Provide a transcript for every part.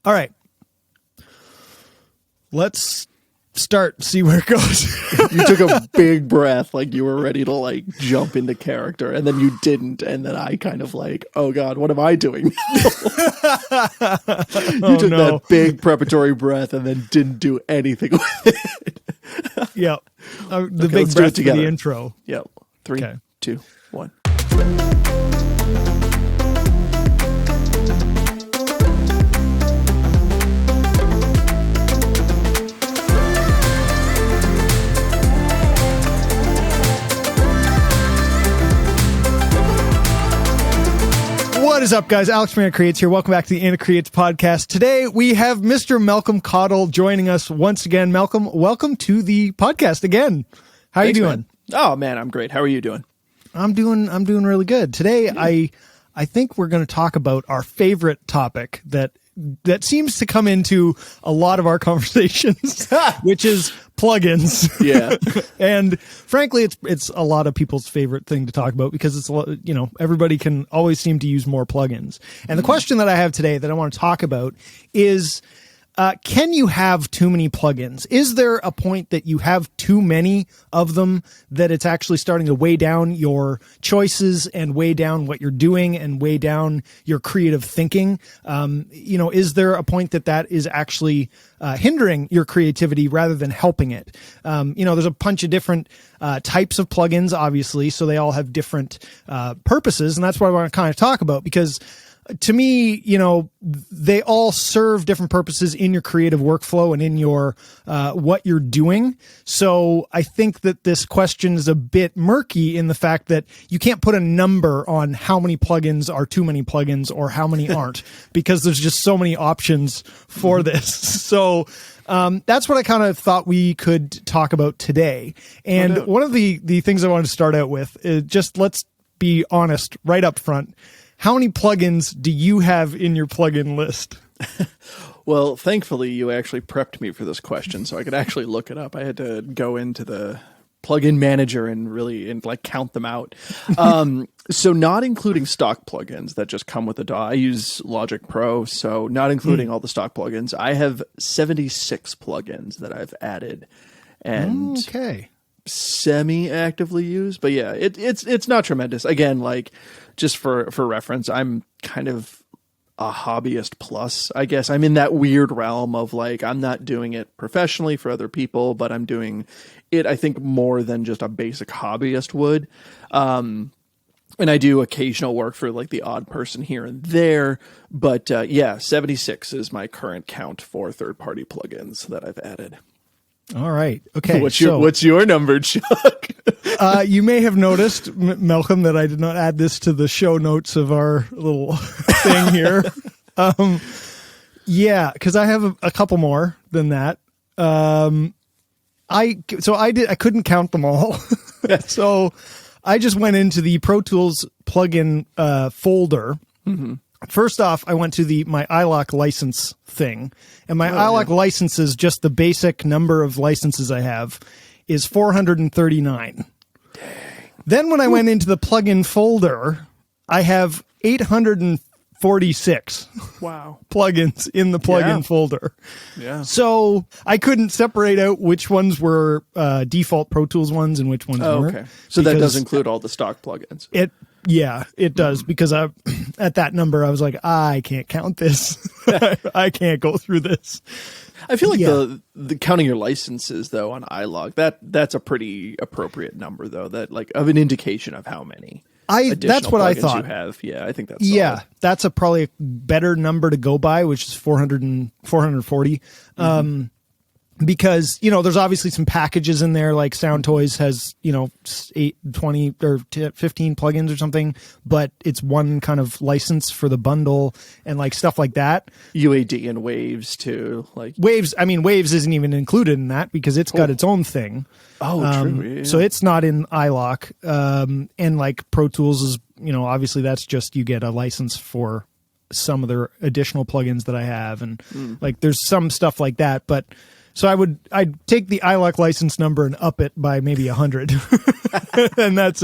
All right. Let's see where it goes. You took a big breath like you were ready to like jump into character, and then you didn't, and then I kind of like, oh God, what am I doing? You took that big preparatory breath and then didn't do anything with it. Yep. The big breath for the intro. Yep. 3, 2, 1. What is up, guys? Alex from ANAK Creates here. Welcome back to the ANAK Creates podcast. Today, we have Mr. Malcolm Cottle joining us once again. Malcolm, welcome to the podcast again. How are you doing? Man. Oh, man, I'm great. How are you doing? I'm doing really good. Today, I think we're going to talk about our favorite topic that seems to come into a lot of our conversations, which is plugins. Yeah. And frankly, it's a lot of people's favorite thing to talk about because it's, everybody can always seem to use more plugins. And the question that I have today that I want to talk about is, can you have too many plugins? Is there a point that you have too many of them that it's actually starting to weigh down your choices and weigh down what you're doing and weigh down your creative thinking? Is there a point that is actually hindering your creativity rather than helping it? There's a bunch of different types of plugins, obviously, so they all have different purposes, and that's what I want to kind of talk about because to me, they all serve different purposes in your creative workflow and in your what you're doing. So I think that this question is a bit murky in the fact that you can't put a number on how many plugins are too many plugins or how many aren't, because there's just so many options for this. So that's what I kind of thought we could talk about today. And one of the things I wanted to start out with is just let's be honest right up front. How many plugins do you have in your plugin list? Well, thankfully, you actually prepped me for this question, so I could actually look it up. I had to go into the plugin manager and count them out. So not including stock plugins that just come with the DAW. I use Logic Pro, so not including all the stock plugins. I have 76 plugins that I've added. And semi-actively used, but yeah, it's not tremendous. Again, just for reference, I'm kind of a hobbyist plus, I guess. I'm in that weird realm of I'm not doing it professionally for other people, but I'm doing it, I think, more than just a basic hobbyist would. And I do occasional work for the odd person here and there, but 76 is my current count for third-party plugins that I've added. All right. Okay. What's your number, Chuck? You may have noticed, Malcolm, that I did not add this to the show notes of our little thing here. Because I have a couple more than that. I couldn't count them all. So I just went into the Pro Tools plugin folder. Mm-hmm. First off, I went to my iLok license thing, and my iLok licenses, just the basic number of licenses I have, is 439. Dang. Then when I went into the plugin folder, I have 846 plugins in the plugin folder. Yeah. So I couldn't separate out which ones were default Pro Tools ones and which ones weren't. Okay. So that does include all the stock plugins. It does, because at that number, I was like, I can't count this. I can't go through this. I feel like the counting your licenses, though, on iLog, that's a pretty appropriate number, though, that of an indication of how many that's what I thought. You have. Yeah, I think that's solid. That's probably a better number to go by, which is 440. Mm-hmm. Because, there's obviously some packages in there, like Sound Toys has, 8, 20 or 15 plugins or something, but it's one kind of license for the bundle and stuff like that. UAD and Waves too. Waves isn't even included in that because it's got its own thing. Oh, true. Yeah. So it's not in iLok. And Pro Tools is, obviously that's just, you get a license for some of the additional plugins that I have. And there's some stuff like that, but so I'd take the iLok license number and up it by maybe 100. And that's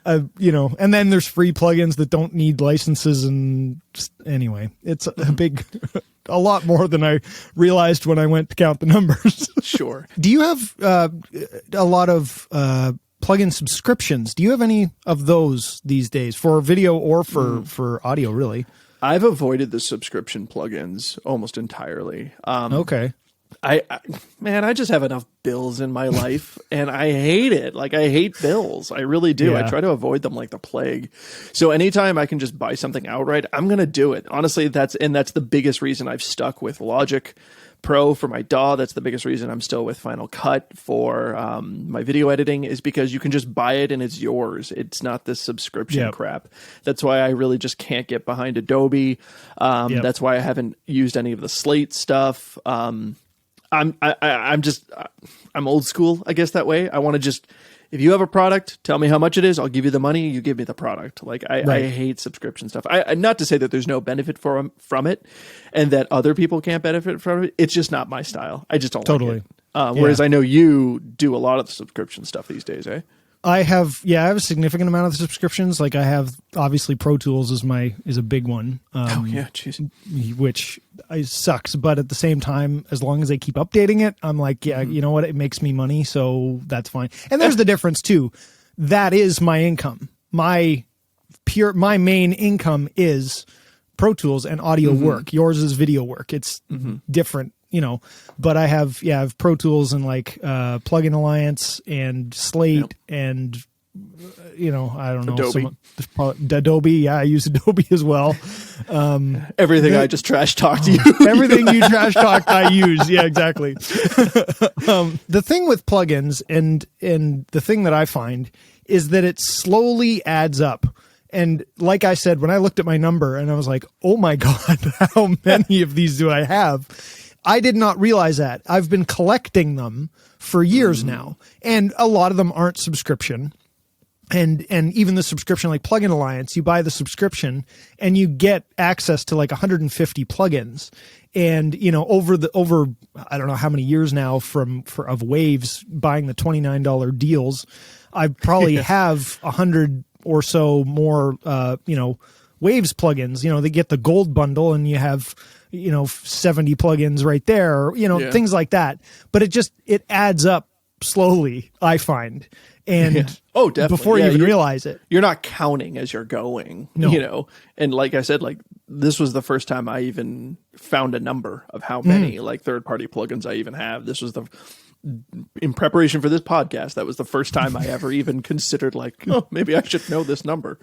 and then there's free plugins that don't need licenses. And anyway, it's a big a lot more than I realized when I went to count the numbers. Sure. Do you have a lot of plugin subscriptions? Do you have any of those these days for video or for audio, really? I've avoided the subscription plugins almost entirely. Okay. I just have enough bills in my life and I hate it. Like I hate bills. I really do. Yeah. I try to avoid them like the plague. So anytime I can just buy something outright, I'm going to do it. Honestly, that's the biggest reason I've stuck with Logic Pro for my DAW. That's the biggest reason I'm still with Final Cut for my video editing, is because you can just buy it and it's yours. It's not this subscription crap. That's why I really just can't get behind Adobe. That's why I haven't used any of the Slate stuff. I'm old school, I guess, that way. I want to just, if you have a product, tell me how much it is. I'll give you the money. You give me the product. Like I hate subscription stuff. Not to say that there's no benefit from it and that other people can't benefit from it. It's just not my style. I just don't like it. Whereas I know you do a lot of the subscription stuff these days, eh? I have a significant amount of subscriptions. Like I have, obviously Pro Tools is a big one. Which sucks. But at the same time, as long as they keep updating it, I'm like, you know what? It makes me money. So that's fine. And there's the difference too. That is my income. My main income is Pro Tools and audio work. Yours is video work. It's different. But I have Pro Tools and like Plugin Alliance and Slate and I don't know, Adobe. Yeah, I use Adobe as well. Everything I just trash talked you. Everything you trash talked, I use. Yeah, exactly. The thing with plugins and the thing that I find is that it slowly adds up. And like I said, when I looked at my number and I was like, oh my God, how many of these do I have? I did not realize that. I've been collecting them for years now, and a lot of them aren't subscription. And even the subscription, like Plugin Alliance, you buy the subscription and you get access to like 150 plugins. And over I don't know how many years now of Waves buying the $29 deals, I probably have 100 or so more Waves plugins. They get the gold bundle and you have 70 plugins right there, things like that. But it adds up slowly, I find. And oh, definitely. Before you even realize it, you're not counting as you're going, and like I said, like this was the first time I even found a number of how many like third-party plugins I even have. This was in preparation for this podcast, that was the first time I ever even considered like, oh, maybe I should know this number.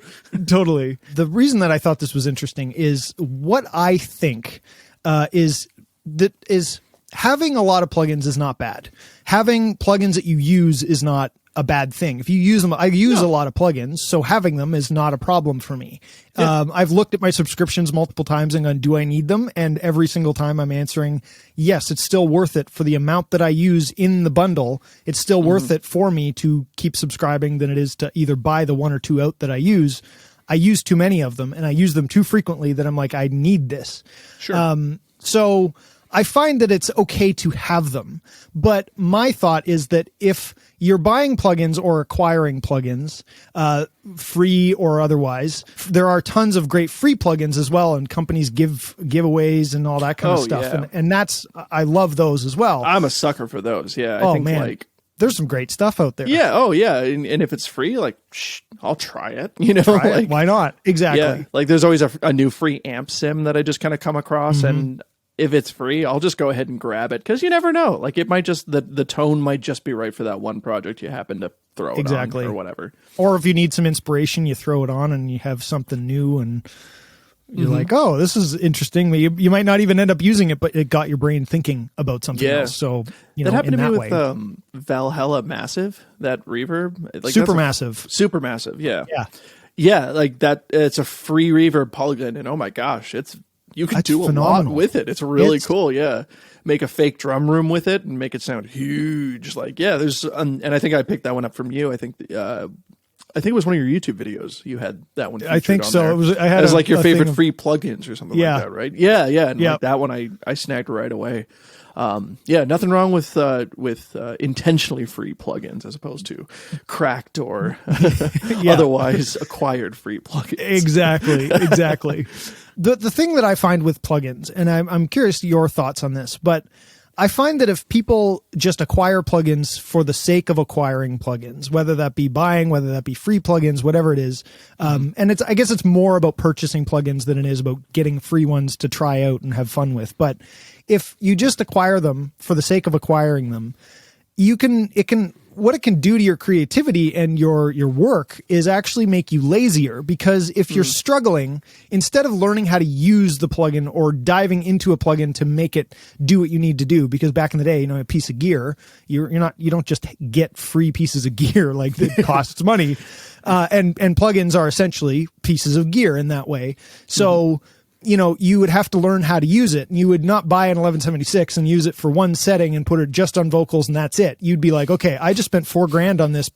Totally. The reason that I thought this was interesting is what I think is having a lot of plugins is not bad. Having plugins that you use is not a bad thing. If you use them, I use a lot of plugins, so having them is not a problem for me. Yeah. I've looked at my subscriptions multiple times and gone, do I need them? And every single time I'm answering, yes, it's still worth it for the amount that I use in the bundle. It's still worth it for me to keep subscribing than it is to either buy the one or two out that I use. I use too many of them and I use them too frequently that I'm like, I need this. Sure. So I find that it's okay to have them, but my thought is that if you're buying plugins or acquiring plugins, free or otherwise, there are tons of great free plugins as well, and companies give giveaways and all that kind of stuff. Yeah. And I love those as well. I'm a sucker for those. Yeah. I think like there's some great stuff out there. Yeah. Oh yeah. And if it's free, like, I'll try it, Try it. Why not? Exactly. Yeah. Like there's always a new free amp sim that I just kind of come across, and if it's free, I'll just go ahead and grab it, because you never know. Like it might just the tone might just be right for that one project you happen to throw it on or whatever. Or if you need some inspiration, you throw it on and you have something new and you're like, oh, this is interesting. You might not even end up using it, but it got your brain thinking about something else. So that happened to me with way. Valhalla Massive, that reverb, like Supermassive. Yeah. Yeah, like that. It's a free reverb plugin, and oh my gosh, you can do phenomenal. A lot with it. It's really cool. Yeah. Make a fake drum room with it and make it sound huge. Like, there's, and I think I picked that one up from you. I think I think it was one of your YouTube videos. You had that one. I think on so. There. It was. I had as like your favorite of, free plugins or something yeah. like that, right? Yeah, yeah. And Yep. like that one, I snagged right away. Yeah, nothing wrong with intentionally free plugins as opposed to cracked or otherwise acquired free plugins. Exactly. The thing that I find with plugins, and I'm curious your thoughts on this, but I find that if people just acquire plugins for the sake of acquiring plugins, whether that be buying, whether that be free plugins, whatever it is, and I guess it's more about purchasing plugins than it is about getting free ones to try out and have fun with. But if you just acquire them for the sake of acquiring them, what it can do to your creativity and your work is actually make you lazier, because if you're struggling, instead of learning how to use the plugin or diving into a plugin to make it do what you need to do, because back in the day, a piece of gear, you don't just get free pieces of gear, like it costs money. And plugins are essentially pieces of gear in that way. So, you would have to learn how to use it. You would not buy an 1176 and use it for one setting and put it just on vocals and that's it. You'd be like, okay, I just spent $4,000 on this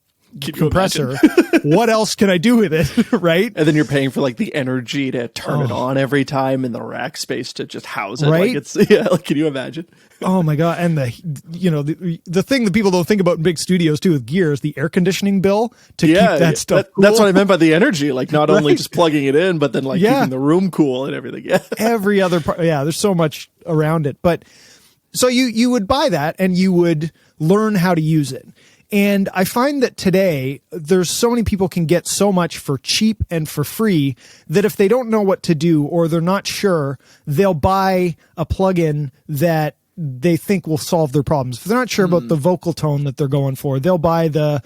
compressor. What else can I do with it? Right. And then you're paying for like the energy to turn it on every time and the rack space to just house it. Right. Like can you imagine? Oh my God. And the thing that people don't think about in big studios too with gear is the air conditioning bill to keep that stuff cool. That's what I meant by the energy. Like not only just plugging it in, but then like keeping the room cool and everything. Yeah. Every other part. Yeah. There's so much around it. But so you would buy that and you would learn how to use it. And I find that today there's so many people can get so much for cheap and for free that if they don't know what to do or they're not sure, they'll buy a plugin that they think will solve their problems. If they're not sure about the vocal tone that they're going for, they'll buy the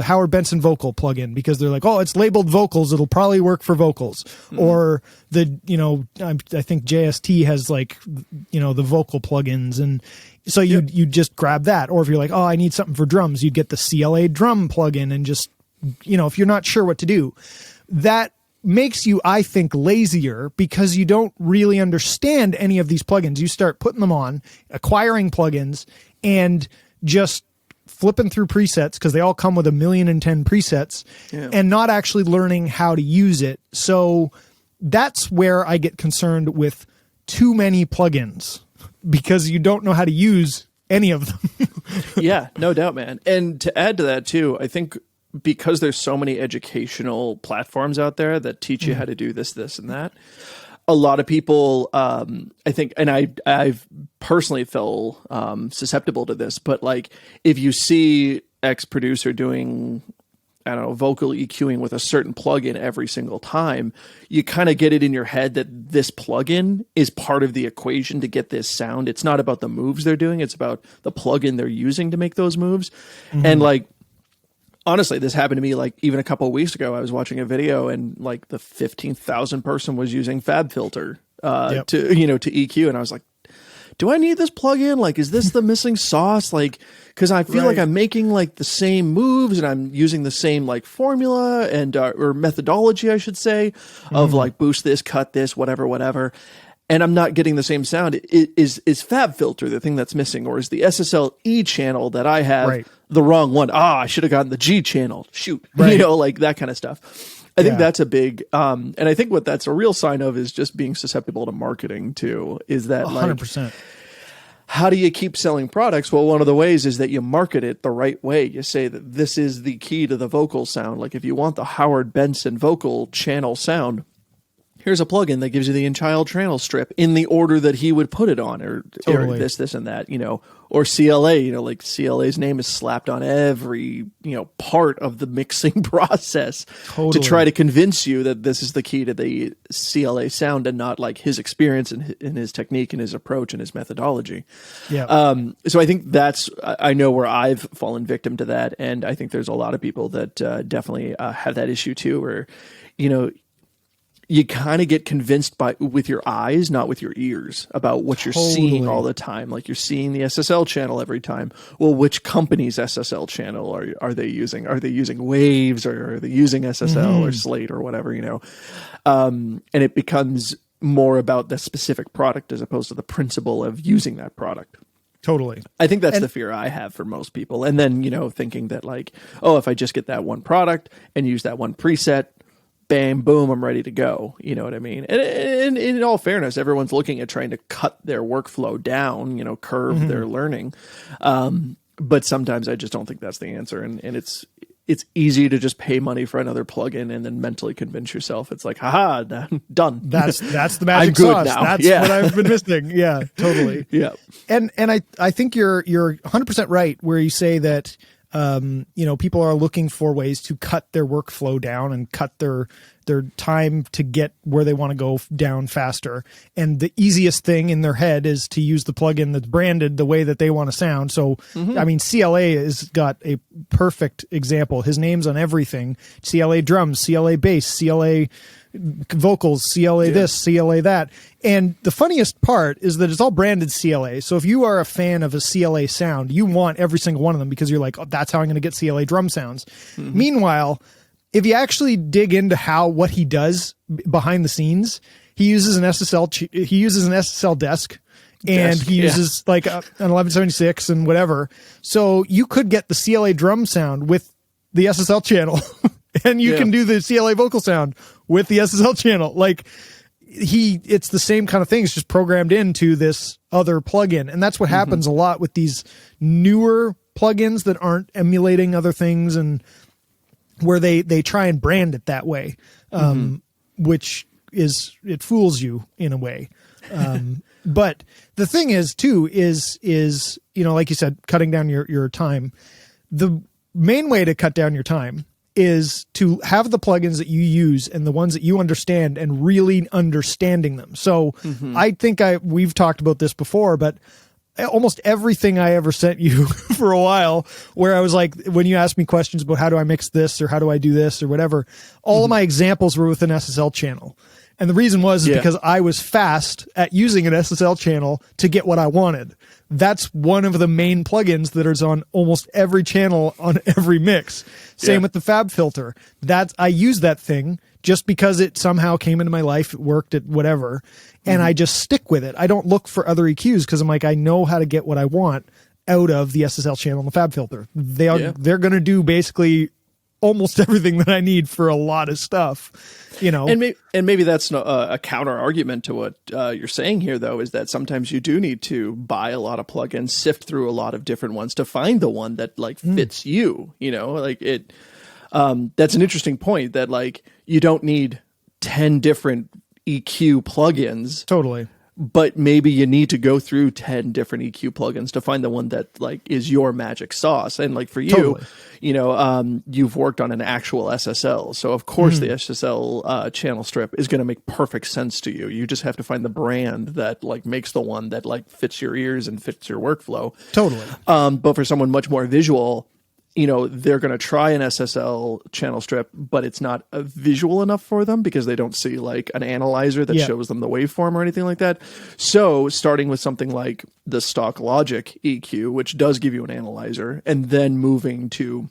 Howard Benson vocal plugin because they're like, oh, it's labeled vocals. It'll probably work for vocals. Or I think JST has like, the vocal plugins. And so you just grab that. Or if you're like, oh, I need something for drums, you'd get the CLA drum plugin and just, if you're not sure what to do, that makes you, I think, lazier because you don't really understand any of these plugins. You start putting them on, acquiring plugins, and just flipping through presets because they all come with 1,000,010 presets and not actually learning how to use it. So that's where I get concerned with too many plugins because you don't know how to use any of them. Yeah, no doubt, man. And to add to that too, I think because there's so many educational platforms out there that teach you how to do this, and that, a lot of people, I think, and I've personally feel susceptible to this, but like if you see X producer doing, I don't know, vocal EQing with a certain plugin every single time, you kind of get it in your head that this plugin is part of the equation to get this sound. It's not about the moves they're doing. It's about the plugin they're using to make those moves. And like, honestly, this happened to me like even a couple of weeks ago. I was watching a video and like the 15,000 person was using FabFilter to EQ. And I was like, do I need this plugin? Like, is this the missing sauce? Like, cause I feel like I'm making like the same moves and I'm using the same like formula and, or methodology, I should say, of like boost this, cut this, whatever. And I'm not getting the same sound. Is FabFilter the thing that's missing, or is the SSL-E channel that I have the wrong one? I should have gotten the G channel. Shoot, like that kind of stuff. I think that's a big, and I think what that's a real sign of is just being susceptible to marketing too. Is that 100%? Like, how do you keep selling products? Well, one of the ways is that you market it the right way. You say that this is the key to the vocal sound. Like if you want the Howard Benson vocal channel sound, here's a plugin that gives you the in-child channel strip in the order that he would put it on, or this, and that, or CLA, like CLA's name is slapped on every, part of the mixing process to try to convince you that this is the key to the CLA sound and not like his experience and his technique and his approach and his methodology. Yeah. So I think I know where I've fallen victim to that. And I think there's a lot of people that definitely have that issue too, where, you kind of get convinced with your eyes, not with your ears, about what you're seeing all the time. Like you're seeing the SSL channel every time. Well, which company's SSL channel are they using? Are they using Waves, or are they using SSL or Slate or whatever, And it becomes more about the specific product as opposed to the principle of using that product. Totally. I think that's the fear I have for most people. And then, thinking that like, oh, if I just get that one product and use that one preset, bam, boom, I'm ready to go. You know what I mean? And in all fairness, everyone's looking at trying to cut their workflow down, curve their learning. But sometimes I just don't think that's the answer. And it's easy to just pay money for another plugin and then mentally convince yourself it's like, haha, done. That's the magic I'm good sauce. now. That's what I've been missing. Yeah, totally. Yeah. And I think you're 100% right where you say that people are looking for ways to cut their workflow down and cut their time to get where they want to go down faster. And the easiest thing in their head is to use the plugin that's branded the way that they want to sound. So, I mean, CLA has got a perfect example. His name's on everything. CLA drums, CLA bass, CLA vocals, CLA this, CLA that. And the funniest part is that it's all branded CLA. So if you are a fan of a CLA sound, you want every single one of them because you're like, oh, that's how I'm going to get CLA drum sounds. Meanwhile, if you actually dig into what he does behind the scenes, he uses an SSL desk. And he uses like an 1176 and whatever. So you could get the CLA drum sound with the SSL channel and you can do the CLA vocal sound with the SSL channel. Like it's the same kind of thing. It's just programmed into this other plugin. And that's what happens a lot with these newer plugins that aren't emulating other things and where they try and brand it that way. Which it fools you in a way. But the thing is too, is, like you said, cutting down your time. The main way to cut down your time is to have the plugins that you use and the ones that you understand and really understanding them. So I think we've talked about this before, but almost everything I ever sent you for a while where I was like, when you asked me questions about how do I mix this or how do I do this or whatever, all of my examples were with an SSL channel. And the reason was because I was fast at using an SSL channel to get what I wanted. That's one of the main plugins that is on almost every channel on every mix. Same with the Fab filter. I use that thing just because it somehow came into my life, it worked at whatever, and I just stick with it. I don't look for other EQs because I'm like, I know how to get what I want out of the SSL channel and the Fab filter. They're going to do basically almost everything that I need for a lot of stuff, And maybe that's a counter argument to what you're saying here, though, is that sometimes you do need to buy a lot of plugins, sift through a lot of different ones to find the one that like fits you. Like it. That's an interesting point. That like you don't need 10 different EQ plugins. Totally. But maybe you need to go through 10 different EQ plugins to find the one that like is your magic sauce. And like for you, you've worked on an actual SSL. So of course the SSL channel strip is going to make perfect sense to you. You just have to find the brand that like makes the one that like fits your ears and fits your workflow. Totally. But for someone much more visual, they're going to try an SSL channel strip, but it's not visual enough for them because they don't see like an analyzer that shows them the waveform or anything like that. So starting with something like the stock Logic EQ, which does give you an analyzer, and then moving to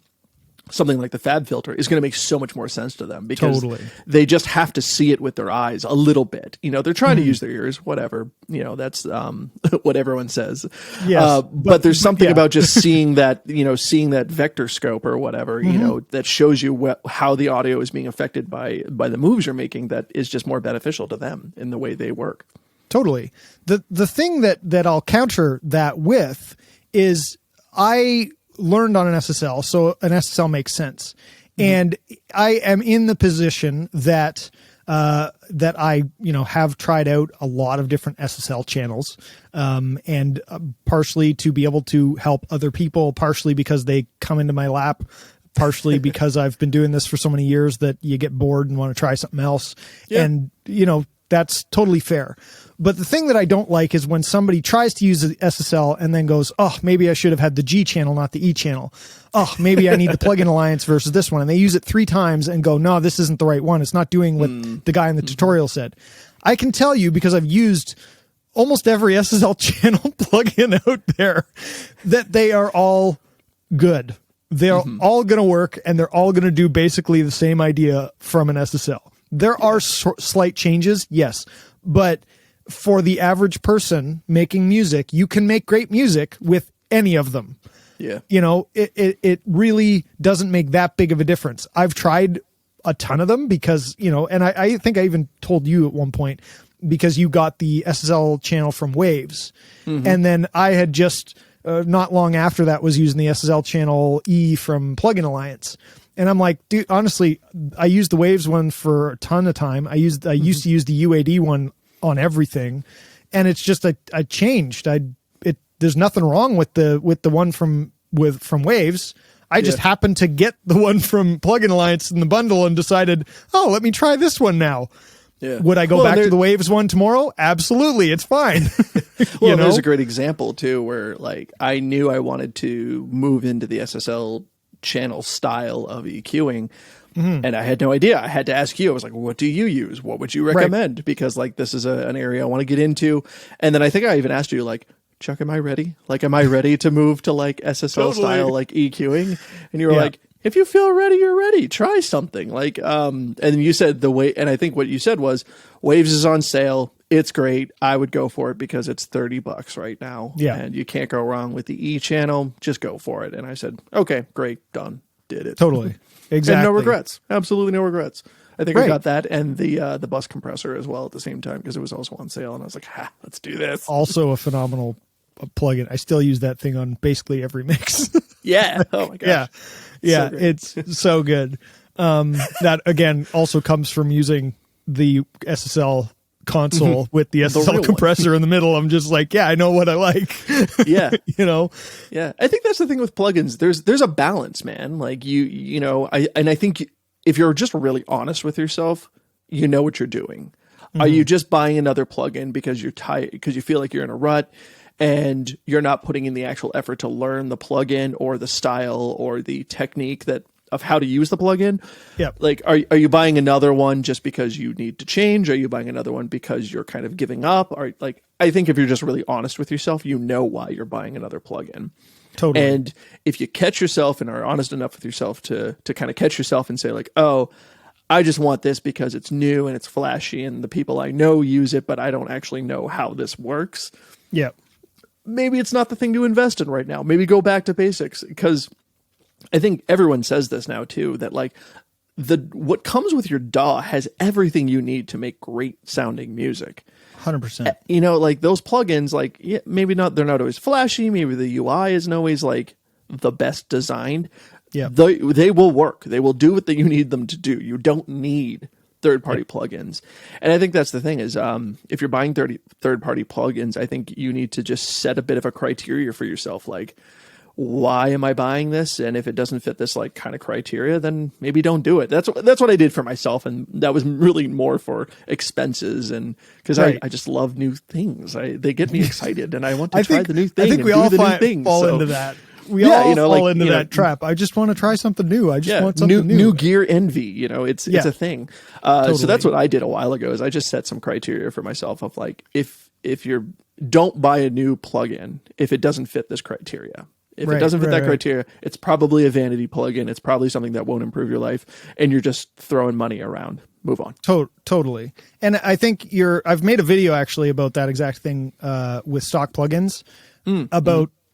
something like the Fab filter is going to make so much more sense to them because they just have to see it with their eyes a little bit. They're trying to use their ears, whatever, that's what everyone says. Yes, but there's something about just seeing that, seeing that vector scope or whatever, that shows you how the audio is being affected by the moves you're making that is just more beneficial to them in the way they work. Totally. The thing that I'll counter that with is I learned on an SSL, so an SSL makes sense. And I am in the position that I, have tried out a lot of different SSL channels, and partially to be able to help other people, partially because they come into my lap, partially because I've been doing this for so many years that you get bored and want to try something else. Yeah. And, that's totally fair. But the thing that I don't like is when somebody tries to use the SSL and then goes, oh, maybe I should have had the G channel, not the E channel. Oh, maybe I need the plugin alliance versus this one. And they use it 3 times and go, no, this isn't the right one. It's not doing what the guy in the tutorial said. I can tell you because I've used almost every SSL channel plugin out there that they are all good. They're all going to work and they're all going to do basically the same idea from an SSL. There are slight changes, yes, but for the average person making music, you can make great music with any of them. Yeah. You know, it really doesn't make that big of a difference. I've tried a ton of them because, you know, and I think I even told you at one point, because you got the SSL channel from Waves. And then I had just not long after that was using the SSL channel E from Plugin Alliance. And I'm like, dude, honestly, I used the Waves one for a ton of time. I used to use the UAD one on everything, and it's just I changed. There's nothing wrong with the one from Waves. I just happened to get the one from Plugin Alliance in the bundle and decided, oh, let me try this one now. Yeah. Would I go back to the Waves one tomorrow? Absolutely, it's fine. Well, there's a great example too, where like I knew I wanted to move into the SSL channel style of EQing, and I had no idea. I had to ask you. I was like, what do you use? What would you recommend? Right. Because like this is an area I want to get into. And then I think I even asked you like, Chuck, am I ready? Like, am I ready to move to like SSL style like EQing? And you were like, if you feel ready, you're ready. Try something. Like, and you said and I think what you said was Waves is on sale. It's great. I would go for it because it's $30 right now. Yeah. And you can't go wrong with the E channel. Just go for it. And I said, okay, great. Done. Did it. Totally. Exactly. And no regrets. Absolutely no regrets. I think I got that and the bus compressor as well at the same time because it was also on sale. And I was like, let's do this. Also a phenomenal plugin. I still use that thing on basically every mix. Yeah. Oh my gosh. Yeah. So it's so good. That again also comes from using the SSL console with the SSL compressor in the middle. I'm just like, I know what I like. Yeah. You know? Yeah. I think that's the thing with plugins. There's a balance, man. Like you know, I think if you're just really honest with yourself, you know what you're doing. Are you just buying another plugin because you're tired, because you feel like you're in a rut and you're not putting in the actual effort to learn the plugin or the style or the technique of how to use the plugin? Yeah. Like, are you buying another one just because you need to change? Are you buying another one because you're kind of giving up? Or like, I think if you're just really honest with yourself, you know why you're buying another plugin. Totally. And if you catch yourself and are honest enough with yourself to kind of catch yourself and say like, oh, I just want this because it's new and it's flashy and the people I know use it, but I don't actually know how this works. Yeah. Maybe it's not the thing to invest in right now. Maybe go back to basics, because I think everyone says this now too, that like what comes with your DAW has everything you need to make great sounding music. 100%. You know, like those plugins, like maybe they're not always flashy. Maybe the UI isn't always like the best designed. Yeah. They will work. They will do what you need them to do. You don't need third-party plugins. And I think that's the thing is, if you're buying third-party plugins, I think you need to just set a bit of a criteria for yourself. Like, why am I buying this? And if it doesn't fit this like kind of criteria, then maybe don't do it. That's what I did for myself. And that was really more for expenses. And because I just love new things. They get me excited and I want to try the new thing. I think we all fall into that. We all fall into that trap. I just want to try something new. I just want something new. New gear envy. You know, it's a thing. Totally. So that's what I did a while ago. Is I just set some criteria for myself of like, if don't buy a new plugin if it doesn't fit this criteria. If it doesn't fit that criteria, it's probably a vanity plugin. It's probably something that won't improve your life, and you're just throwing money around. Move on. Totally. And I think I've made a video actually about that exact thing with stock plugins.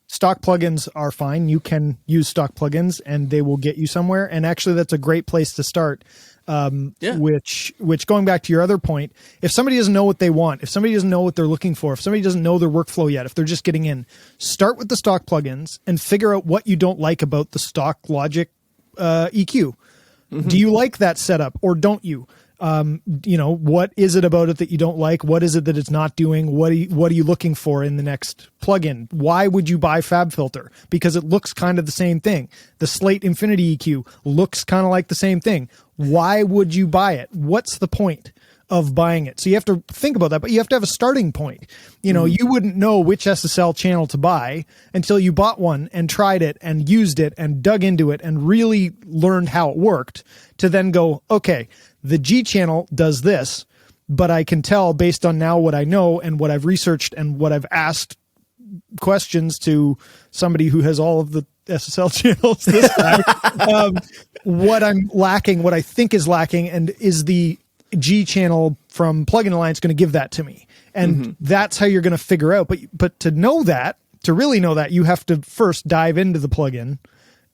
Stock plugins are fine. You can use stock plugins and they will get you somewhere. And actually that's a great place to start. Which going back to your other point, if somebody doesn't know what they want, if somebody doesn't know what they're looking for, if somebody doesn't know their workflow yet, if they're just getting in, start with the stock plugins and figure out what you don't like about the stock Logic EQ. Do you like that setup or don't you? You know, what is it about it that you don't like? What is it that it's not doing? What are you looking for in the next plugin? Why would you buy FabFilter? Because it looks kind of the same thing. The Slate Infinity EQ looks kind of like the same thing. Why would you buy it? What's the point of buying it? So you have to think about that, but you have to have a starting point. You know, you wouldn't know which SSL channel to buy until you bought one and tried it and used it and dug into it and really learned how it worked to then go, okay, the G channel does this, but I can tell based on now what I know and what I've researched and what I've asked questions to somebody who has all of the SSL channels this time, what I'm lacking, what I think is lacking, and is the G channel from Plugin Alliance going to give that to me? And that's how you're going to figure out. But to know that, to really know that, you have to first dive into the plugin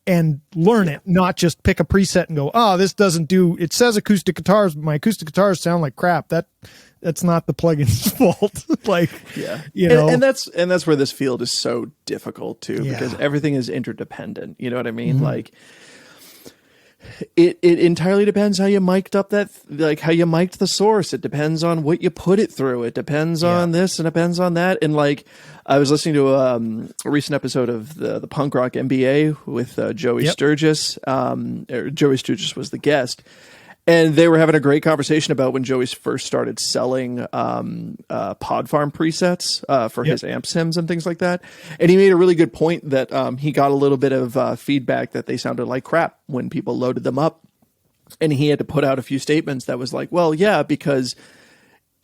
and learn it, not just pick a preset and go, oh, this doesn't do, it says acoustic guitars, but my acoustic guitars sound like crap. That's not the plugin's fault. Like, you know, and that's where this field is so difficult too, because everything is interdependent. You know what I mean? Like, it entirely depends how you mic'd up how you mic'd the source. It depends on what you put it through. It depends on this and it depends on that. And like, I was listening to a recent episode of the Punk Rock MBA with Joey Sturgis. Joey Sturgis was the guest. And they were having a great conversation about when Joey first started selling Pod Farm presets for his amp sims and things like that. And he made a really good point that he got a little bit of feedback that they sounded like crap when people loaded them up. And he had to put out a few statements that was like, well, yeah, because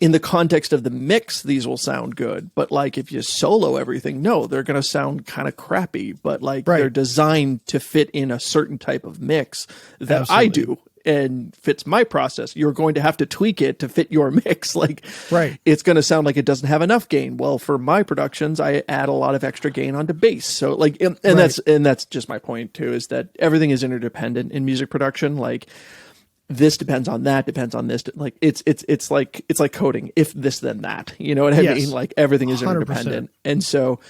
in the context of the mix, these will sound good. But like if you solo everything, no, they're going to sound kind of crappy. But like they're designed to fit in a certain type of mix that I do. And fits my process. You're going to have to tweak it to fit your mix. Like, it's going to sound like it doesn't have enough gain. Well, for my productions, I add a lot of extra gain onto bass. So like, and that's just my point too, is that everything is interdependent in music production. Like this depends on that, depends on this. Like it's like coding. If this, then that, you know what I mean? Like everything is interdependent. 100%. And so,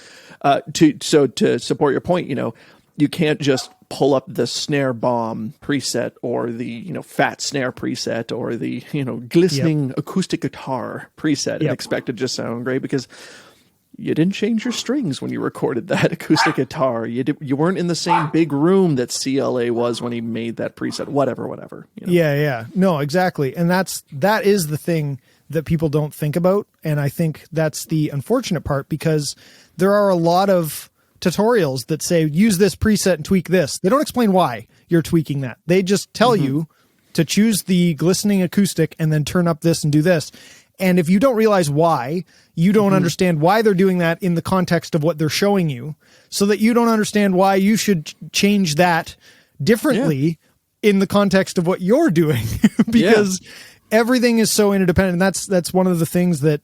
to support your point, you know, you can't just pull up the snare bomb preset or the, you know, fat snare preset or the, you know, glistening acoustic guitar preset and expect it to just sound great, because you didn't change your strings when you recorded that acoustic guitar. You weren't in the same big room that CLA was when he made that preset, whatever. You know? Yeah. No, exactly. And that is the thing that people don't think about. And I think that's the unfortunate part, because there are a lot of tutorials that say use this preset and tweak this. They don't explain why you're tweaking that. They just tell you to choose the glistening acoustic and then turn up this and do this. And if you don't realize why, you don't understand why they're doing that in the context of what they're showing you, so that you don't understand why you should change that differently in the context of what you're doing. Because everything is so interdependent. That's one of the things that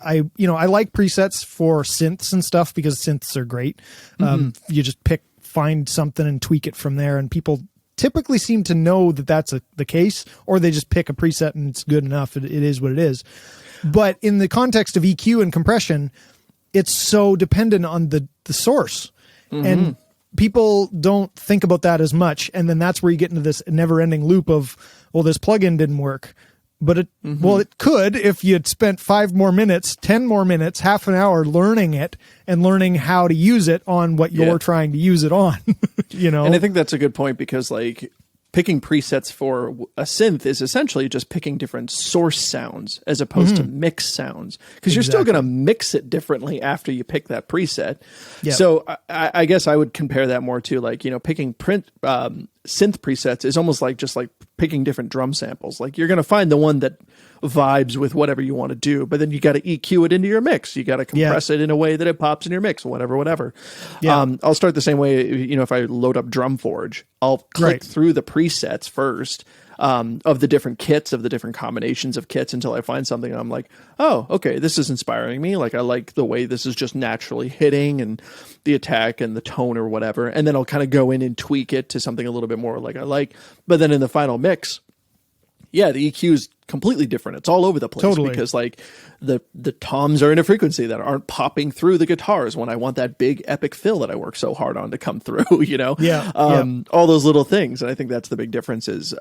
I like presets for synths and stuff, because synths are great. You just find something and tweak it from there. And people typically seem to know that that's the case, or they just pick a preset and it's good enough. It is what it is. But in the context of EQ and compression, it's so dependent on the source. And people don't think about that as much. And then that's where you get into this never ending loop of, well, this plugin didn't work, but it could, if you had spent 5 more minutes, 10 more minutes, half an hour learning it and learning how to use it on what you're trying to use it on, you know? And I think that's a good point, because like picking presets for a synth is essentially just picking different source sounds as opposed to mix sounds, because you're still going to mix it differently after you pick that preset. So I guess I would compare that more to like, you know, picking synth presets is almost like just like picking different drum samples. Like you're going to find the one that vibes with whatever you want to do, but then you got to EQ it into your mix. You got to compress it in a way that it pops in your mix, whatever. I'll start the same way. You know, if I load up DrumForge, I'll click through the presets first of the different kits, of the different combinations of kits, until I find something I'm like, oh, okay, this is inspiring me. Like I like the way this is just naturally hitting and the attack and the tone or whatever. And then I'll kind of go in and tweak it to something a little bit more like I like. But then in the final mix, the EQ is completely different. It's all over the place because like the toms are in a frequency that aren't popping through the guitars when I want that big epic fill that I work so hard on to come through, you know? All those little things. And I think that's the big difference is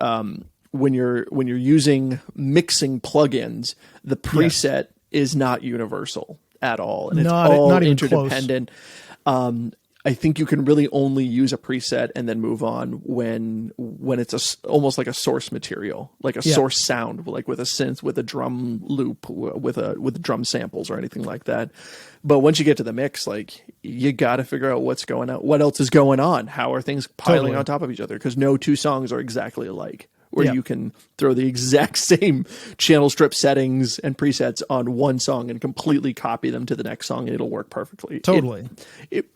when you're using mixing plugins, the preset is not universal at all. And it's all not interdependent. I think you can really only use a preset and then move on when it's almost like a source material, like a source sound, like with a synth, with a drum loop, with drum samples or anything like that. But once you get to the mix, like you got to figure out what's going on, what else is going on, how are things piling on top of each other? Because no two songs are exactly alike. Where you can throw the exact same channel strip settings and presets on one song and completely copy them to the next song, and it'll work perfectly. Totally.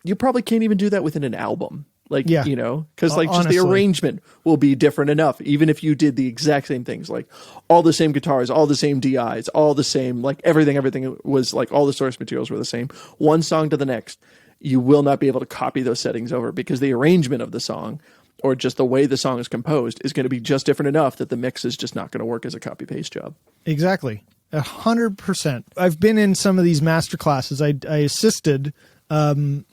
You probably can't even do that within an album. Like, Yeah. you know, because like just the Honestly. arrangement will be different enough, even if you did the exact same things, like all the same guitars, all the same DIs, all the same, like everything was like all the source materials were the same. One song to the next, you will not be able to copy those settings over because the arrangement of the song or just the way the song is composed is going to be just different enough that the mix is just not going to work as a copy paste job. Exactly. 100%. I've been in some of these master classes. I assisted Alan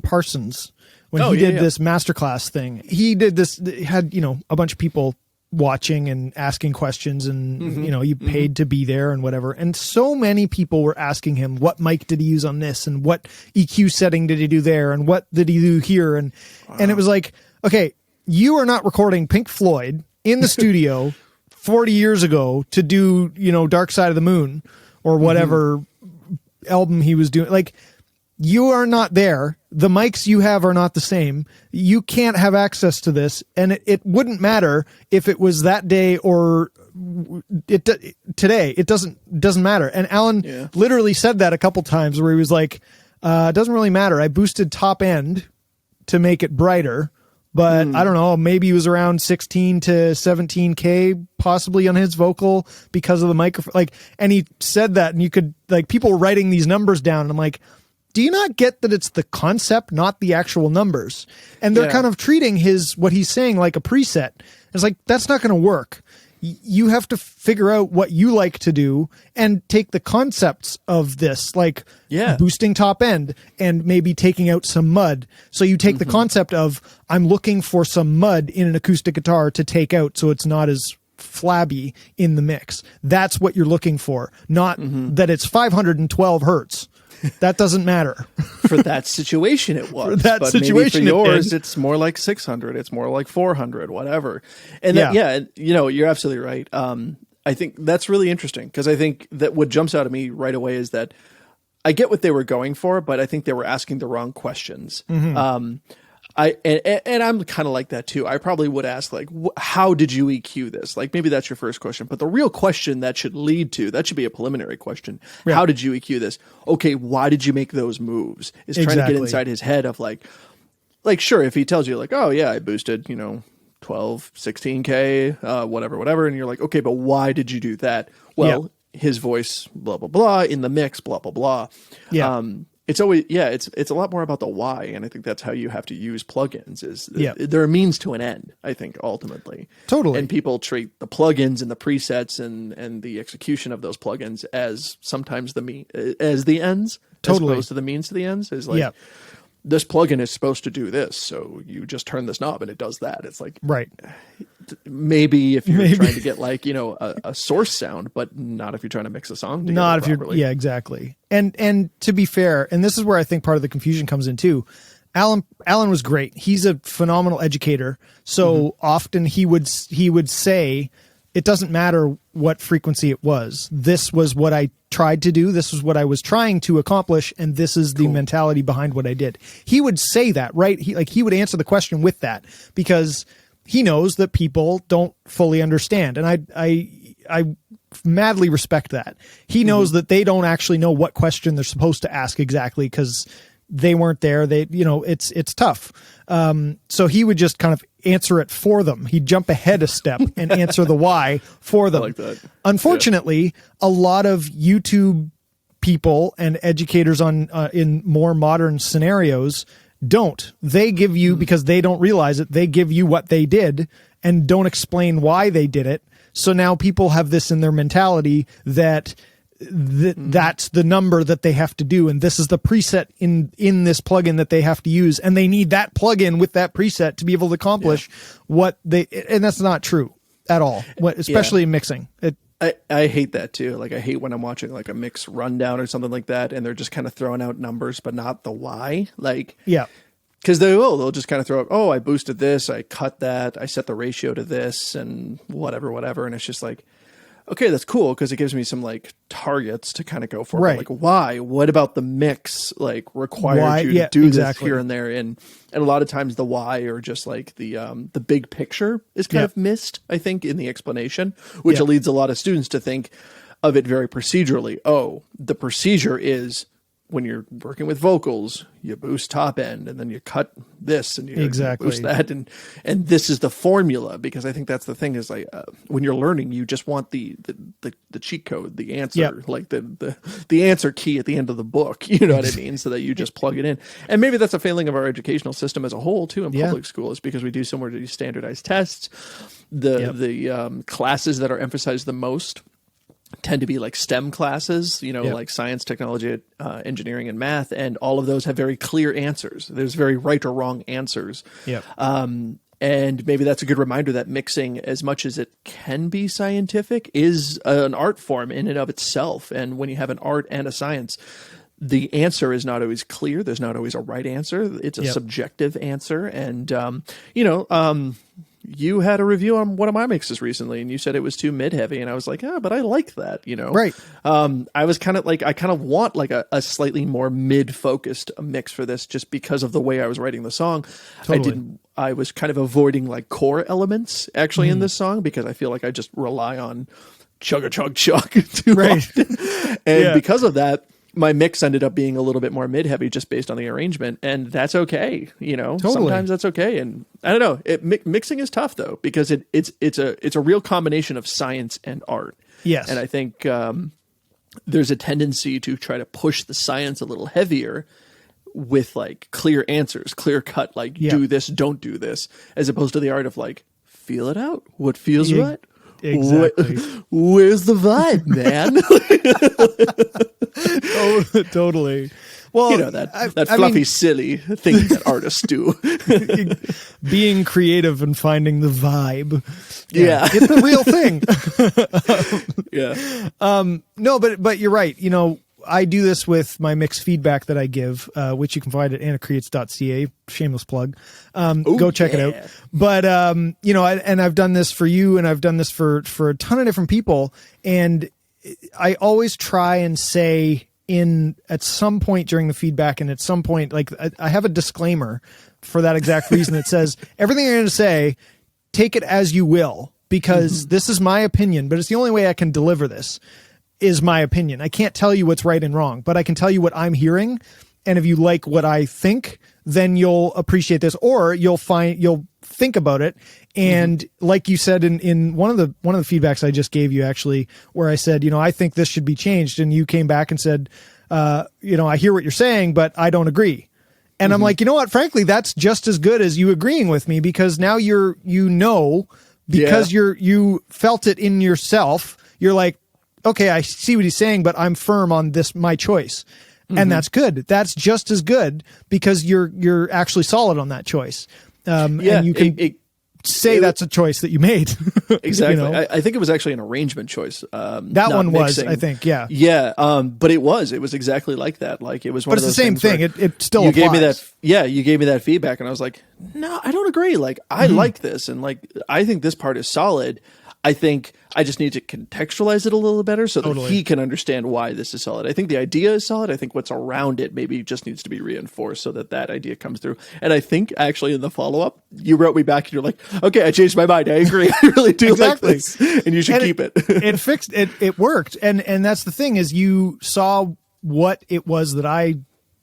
Parsons when he did this masterclass thing. He did this, had, you know, a bunch of people watching and asking questions, and you know, you paid to be there and whatever. And so many people were asking him, what mic did he use on this, and what EQ setting did he do there, and what did he do here? And it was like, okay, you are not recording Pink Floyd in the studio 40 years ago to do, you know, Dark Side of the Moon or whatever album he was doing. Like, you are not there. The mics you have are not the same. You can't have access to this. And it wouldn't matter if it was that day or today. It doesn't matter. And Alan literally said that a couple times where he was like, it doesn't really matter. I boosted top end to make it brighter, but I don't know, maybe he was around 16 to 17K possibly on his vocal because of the microphone. Like, and he said that, and you could, like, people were writing these numbers down, and I'm like, do you not get that it's the concept, not the actual numbers? And they're kind of treating what he's saying like a preset. It's like, that's not going to work. You have to figure out what you like to do and take the concepts of this, like boosting top end and maybe taking out some mud. So you take the concept of, I'm looking for some mud in an acoustic guitar to take out so it's not as flabby in the mix. That's what you're looking for, not that it's 512 hertz. That doesn't matter. For that situation, it was. For that but situation, maybe for yours, it's more like 600. It's more like 400, whatever. And you know, you're absolutely right. I think that's really interesting because I think that what jumps out at me right away is that I get what they were going for, but I think they were asking the wrong questions. And I'm kind of like that too. I probably would ask, like, how did you EQ this? Like, maybe that's your first question, but the real question that should be a preliminary question. Yeah. How did you EQ this? Okay, why did you make those moves? Is trying to get inside his head of like, sure, if he tells you like, oh yeah, I boosted, you know, 12, 16K, whatever. And you're like, okay, but why did you do that? Well, his voice, blah, blah, blah, in the mix, blah, blah, blah. Yeah. It's always, it's a lot more about the why. And I think that's how you have to use plugins is they're a means to an end, I think, ultimately. Totally. And people treat the plugins and the presets and the execution of those plugins as sometimes as the ends, as opposed to the means to the ends. Is like, this plugin is supposed to do this, so you just turn this knob and it does that. It's like, right. Maybe if you're trying to get like, you know, a source sound, but not if you're trying to mix a song together not if properly. You're exactly. And to be fair, and this is where I think part of the confusion comes in too. Alan was great. He's a phenomenal educator. So often he would say, it doesn't matter what frequency it was. This was what I tried to do. This was what I was trying to accomplish. And this is the mentality behind what I did. He would say that, right? He would answer the question with that because he knows that people don't fully understand. And I madly respect that. He knows that they don't actually know what question they're supposed to ask exactly because they weren't there. It's tough. So he would just kind of answer it for them. He'd jump ahead a step and answer the why for them. I like that. Unfortunately, a lot of YouTube people and educators in more modern scenarios don't. They give you, because they don't realize it, they give you what they did and don't explain why they did it. So now people have this in their mentality that that's the number that they have to do, and this is the preset in this plugin that they have to use, and they need that plugin with that preset to be able to accomplish what they. And that's not true at all, especially in mixing. I hate that too. Like I hate when I'm watching like a mix rundown or something like that, and they're just kind of throwing out numbers, but not the why. Like because they'll just kind of throw out, oh, I boosted this, I cut that, I set the ratio to this, and whatever, and it's just like, okay, that's cool because it gives me some like targets to kind of go for. Right. But, like, why? What about the mix like required you to do this here and there? And a lot of times the why or just like the big picture is kind of missed, I think, in the explanation, which leads a lot of students to think of it very procedurally. Oh, the procedure is when you're working with vocals, you boost top end and then you cut this and you boost that. And this is the formula, because I think that's the thing is like when you're learning, you just want the cheat code, the answer, like the answer key at the end of the book, you know what I mean? So that you just plug it in. And maybe that's a failing of our educational system as a whole too in public school, is because we do so much of these standardized tests. The classes that are emphasized the most tend to be like STEM classes, like science, technology, engineering, and math. And all of those have very clear answers. There's very right or wrong answers. And maybe that's a good reminder that mixing, as much as it can be scientific, is an art form in and of itself. And when you have an art and a science, the answer is not always clear. There's not always a right answer. It's a subjective answer. And, you had a review on one of my mixes recently, and you said it was too mid-heavy, and I was like, but I like that, Right. I was kind of like, I kind of want like a slightly more mid-focused mix for this, just because of the way I was writing the song. Totally. I was kind of avoiding like core elements actually in this song, because I feel like I just rely on chug too often. And because of that, my mix ended up being a little bit more mid-heavy just based on the arrangement, and that's okay. Totally. Sometimes that's okay. And I don't know, mixing is tough though, because it's a real combination of science and art. Yes. And I think there's a tendency to try to push the science a little heavier with like clear answers, clear cut, like do this, don't do this, as opposed to the art of like, feel it out. What feels right? Exactly. Where's the vibe, man? Totally. Well, that fluffy, silly thing that artists do. Being creative and finding the vibe. Yeah. It's the real thing. No, but you're right. I do this with my mixed feedback that I give, which you can find at anacreates.ca. Shameless plug. Go check it out. But, and I've done this for you, and I've done this for a ton of different people. And I always try and say at some point during the feedback, and at some point, like I have a disclaimer for that exact reason that says everything I'm going to say, take it as you will, because this is my opinion, but it's the only way I can deliver this. Is my opinion. I can't tell you what's right and wrong, but I can tell you what I'm hearing. And if you like what I think, then you'll appreciate this, or you'll think about it. And like you said in one of the feedbacks I just gave you, actually, where I said, I think this should be changed. And you came back and said, I hear what you're saying, but I don't agree. And I'm like, you know what? Frankly, that's just as good as you agreeing with me, because now because you felt it in yourself. You're like, okay, I see what he's saying, but I'm firm on this, my choice. And that's good. That's just as good, because you're actually solid on that choice. And you can say that's a choice that you made. Exactly. I think it was actually an arrangement choice. That one was, I think. Yeah. Yeah. But it was exactly like that. Like it was one of those things. But it's the same thing. It still applies. Gave me that. Yeah. You gave me that feedback, and I was like, no, I don't agree. Like I like this. And like, I think this part is solid. I think I just need to contextualize it a little better so that he can understand why this is solid. I think the idea is solid. I think what's around it maybe just needs to be reinforced so that idea comes through. And I think actually in the follow-up, you wrote me back and you're like, okay, I changed my mind. I agree. I really do like this, and you should keep it. It fixed it. It worked. And that's the thing, is you saw what it was that I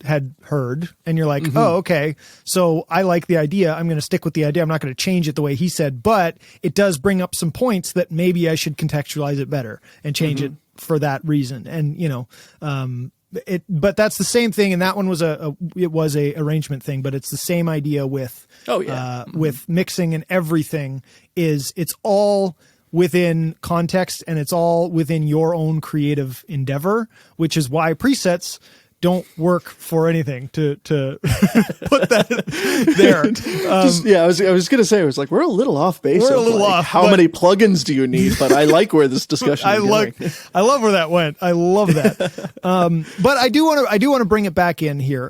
had heard, and you're like, oh, okay, so I like the idea. I'm going to stick with the idea. I'm not going to change it the way he said, but it does bring up some points that maybe I should contextualize it better and change it for that reason. And, but that's the same thing. And that one was a arrangement thing, but it's the same idea with, with mixing and everything. It's all within context, and it's all within your own creative endeavor, which is why presets don't work for anything, to put that there. I was going to say, I was like, we're a little off base. We're a little off. How many plugins do you need? But I like where this discussion is going. I love where that went. I love that. But I do want to bring it back in here.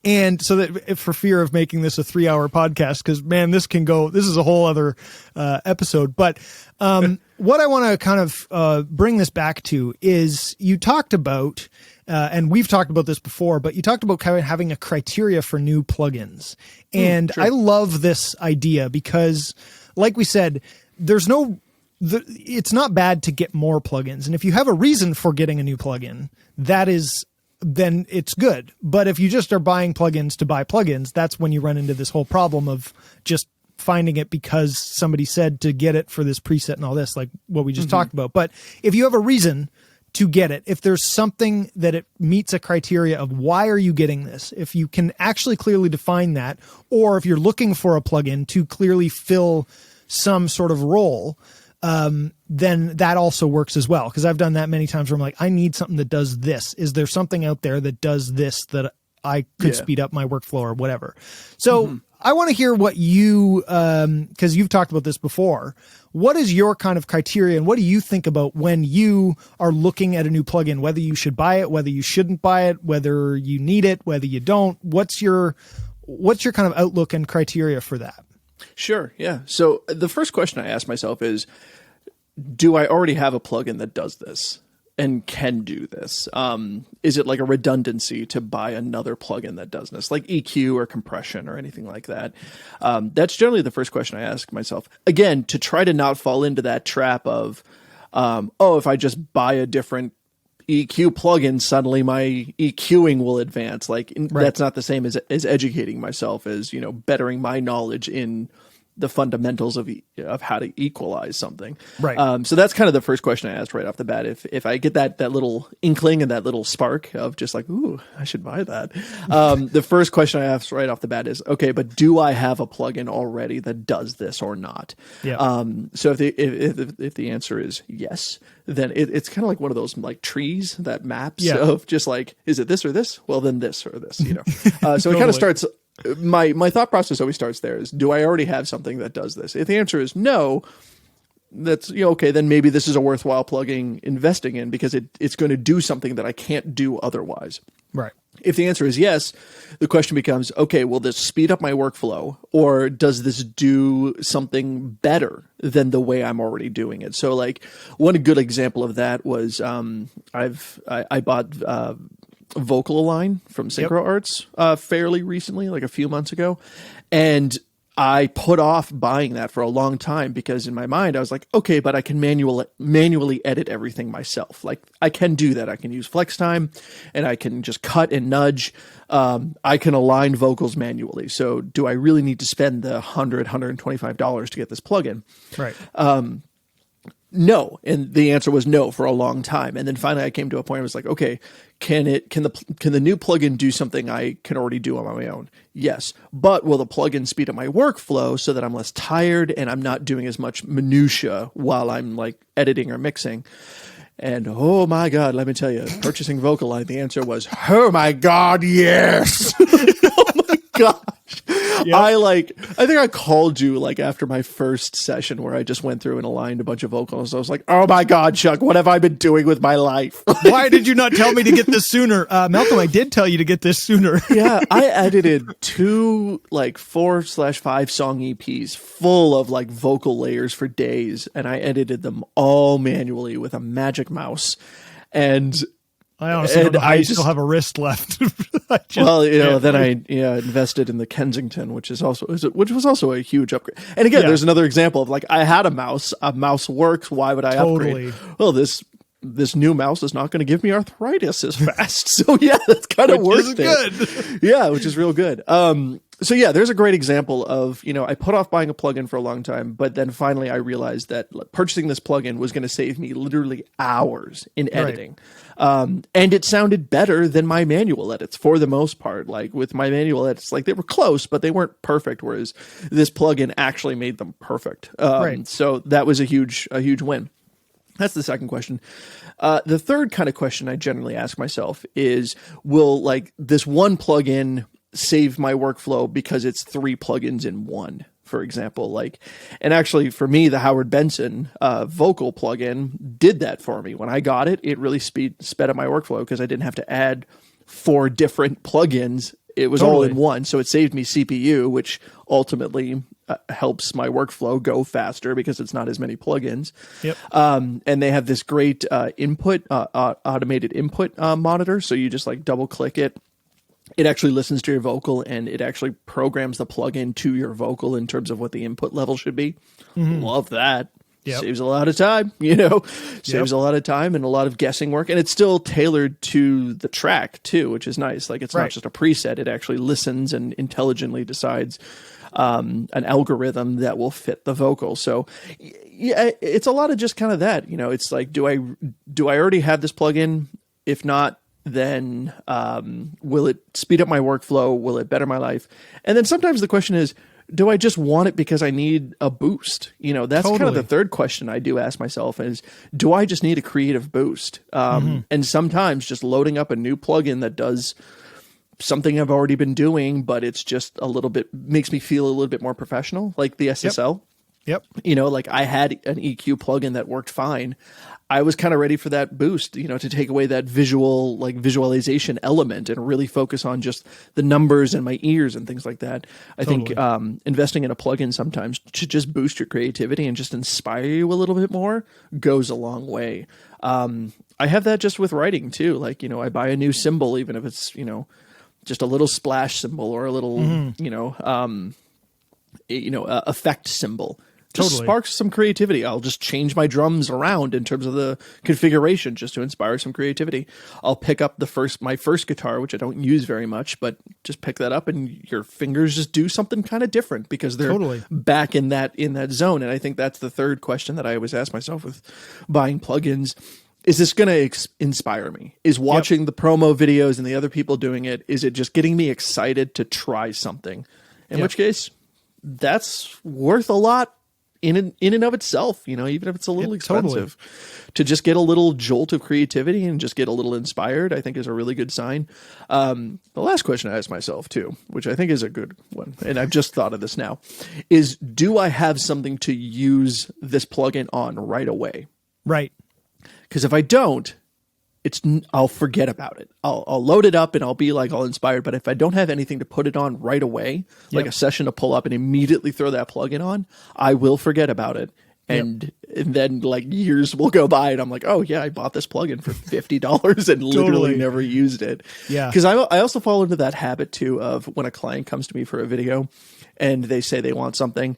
And so that, for fear of making this a 3-hour podcast, because man, this is a whole other episode. But what I want to kind of bring this back to is, you talked about, and we've talked about this before, but you talked about kind of having a criteria for new plugins. And I love this idea because, like we said, it's not bad to get more plugins. And if you have a reason for getting a new plugin, that is then it's good. But if you just are buying plugins to buy plugins, that's when you run into this whole problem of just finding it because somebody said to get it for this preset and all this, like what we just talked about. But if you have a reason to get it, if there's something that it meets a criteria of why are you getting this, if you can actually clearly define that, or if you're looking for a plugin to clearly fill some sort of role, then that also works as well. Because I've done that many times where I'm like, I need something that does this. Is there something out there that does this that I could speed up my workflow or whatever? So I want to hear what you, because you've talked about this before. What is your kind of criteria, and what do you think about when you are looking at a new plugin, whether you should buy it, whether you shouldn't buy it, whether you need it, whether you don't? What's your kind of outlook and criteria for that? Sure. Yeah. So the first question I ask myself is, do I already have a plugin that does this and can do this? Is it like a redundancy to buy another plugin that does this, like EQ or compression or anything like that? That's generally the first question I ask myself. Again, to try to not fall into that trap of, if I just buy a different EQ plugin, suddenly my EQing will advance. That's not the same as educating myself, as, bettering my knowledge in the fundamentals of how to equalize something. Right. So that's kind of the first question I asked right off the bat. If I get that little inkling and that little spark of just like, ooh, I should buy that. The first question I asked right off the bat is, okay, but do I have a plugin already that does this or not? Yeah. So if the answer is yes, then it's kind of like one of those like trees that maps of just like, is it this or this? Well, then this or this, So it kind of starts. My thought process always starts there is, do I already have something that does this? If the answer is no, that's, okay, then maybe this is a worthwhile plugin investing in because it's going to do something that I can't do otherwise. Right. If the answer is yes, the question becomes, okay, will this speed up my workflow, or does this do something better than the way I'm already doing it? So like one good example of that was I bought Vocal Align from Synchro Arts fairly recently, like a few months ago. And I put off buying that for a long time because in my mind I was like, okay, but I can manually edit everything myself. Like I can do that. I can use FlexTime and I can just cut and nudge. I can align vocals manually. So do I really need to spend the $125 to get this plugin? Right. No. And the answer was no for a long time. And then finally I came to a point where I was like, okay, can the new plugin do something I can already do on my own? Yes. But will the plugin speed up my workflow so that I'm less tired and I'm not doing as much minutia while I'm like editing or mixing? And oh my God, let me tell you, purchasing Vocaline, the answer was, oh my God, yes. Oh my gosh. Yep. I think I called you like after my first session where I just went through and aligned a bunch of vocals. I was like, oh my God, Chuck, what have I been doing with my life? Why did you not tell me to get this sooner? Malcolm, I did tell you to get this sooner. Yeah, I edited 2 like 4/5 song EPs full of like vocal layers for days, and I edited them all manually with a magic mouse. And I honestly don't know how you still have a wrist left. Then I invested in the Kensington, which was also a huge upgrade. And again, there's another example of like, I had a mouse. A mouse works. Why would I upgrade? Well, this new mouse is not going to give me arthritis as fast. So yeah, that's kind of worth it. Good. Yeah, which is real good. So yeah, there's a great example of, I put off buying a plugin for a long time, but then finally I realized that purchasing this plugin was going to save me literally hours in editing. Right. And it sounded better than my manual edits for the most part. Like with my manual edits, like they were close, but they weren't perfect. Whereas this plugin actually made them perfect. Right. So that was a huge win. That's the second question. The third kind of question I generally ask myself is, will like this one plugin save my workflow because it's 3 plugins in one, for example? And actually for me, the Howard Benson vocal plugin did that for me. When I got it, it really sped up my workflow because I didn't have to add 4 different plugins. It was all in one. So it saved me CPU, which ultimately helps my workflow go faster because it's not as many plugins. Yep. And they have this great automated input monitor. So you just like double click it. It actually listens to your vocal and it actually programs the plugin to your vocal in terms of what the input level should be. Mm-hmm. Love that. Yep. Saves a lot of time, saves a lot of time and a lot of guessing work. And it's still tailored to the track too, which is nice. Like it's not just a preset. It actually listens and intelligently decides an algorithm that will fit the vocal. So yeah, it's a lot of just kind of that, it's like, do I already have this plugin? If not, then will it speed up my workflow? Will it better my life? And then sometimes the question is, do I just want it because I need a boost? That's kind of the third question I do ask myself is, do I just need a creative boost? And sometimes just loading up a new plugin that does something I've already been doing, but it's just a little bit, makes me feel a little bit more professional, like the SSL. Yep. Like I had an EQ plugin that worked fine. I was kind of ready for that boost, to take away that visualization element and really focus on just the numbers and my ears and things like that. I think investing in a plugin sometimes to just boost your creativity and just inspire you a little bit more goes a long way. I have that just with writing too. Like, I buy a new symbol, even if it's, just a little splash symbol or a little, effect symbol. Just sparks some creativity. I'll just change my drums around in terms of the configuration just to inspire some creativity. I'll pick up my first guitar, which I don't use very much, but just pick that up and your fingers just do something kind of different because they're back in that zone. And I think that's the third question that I always ask myself with buying plugins. Is this going to inspire me? Is watching the promo videos and the other people doing it, is it just getting me excited to try something? In which case, that's worth a lot in and of itself, even if it's a little expensive. To just get a little jolt of creativity and just get a little inspired, I think is a really good sign. The last question I asked myself too, which I think is a good one, and I've just thought of this now, is do I have something to use this plugin on right away? Right. Because if I don't, I'll forget about it. I'll load it up and I'll be like all inspired. But if I don't have anything to put it on right away, like a session to pull up and immediately throw that plugin on, I will forget about it. And then like years will go by and I'm like, oh yeah, I bought this plugin for $50 and literally never used it. Yeah. Because I also fall into that habit too of when a client comes to me for a video and they say they want something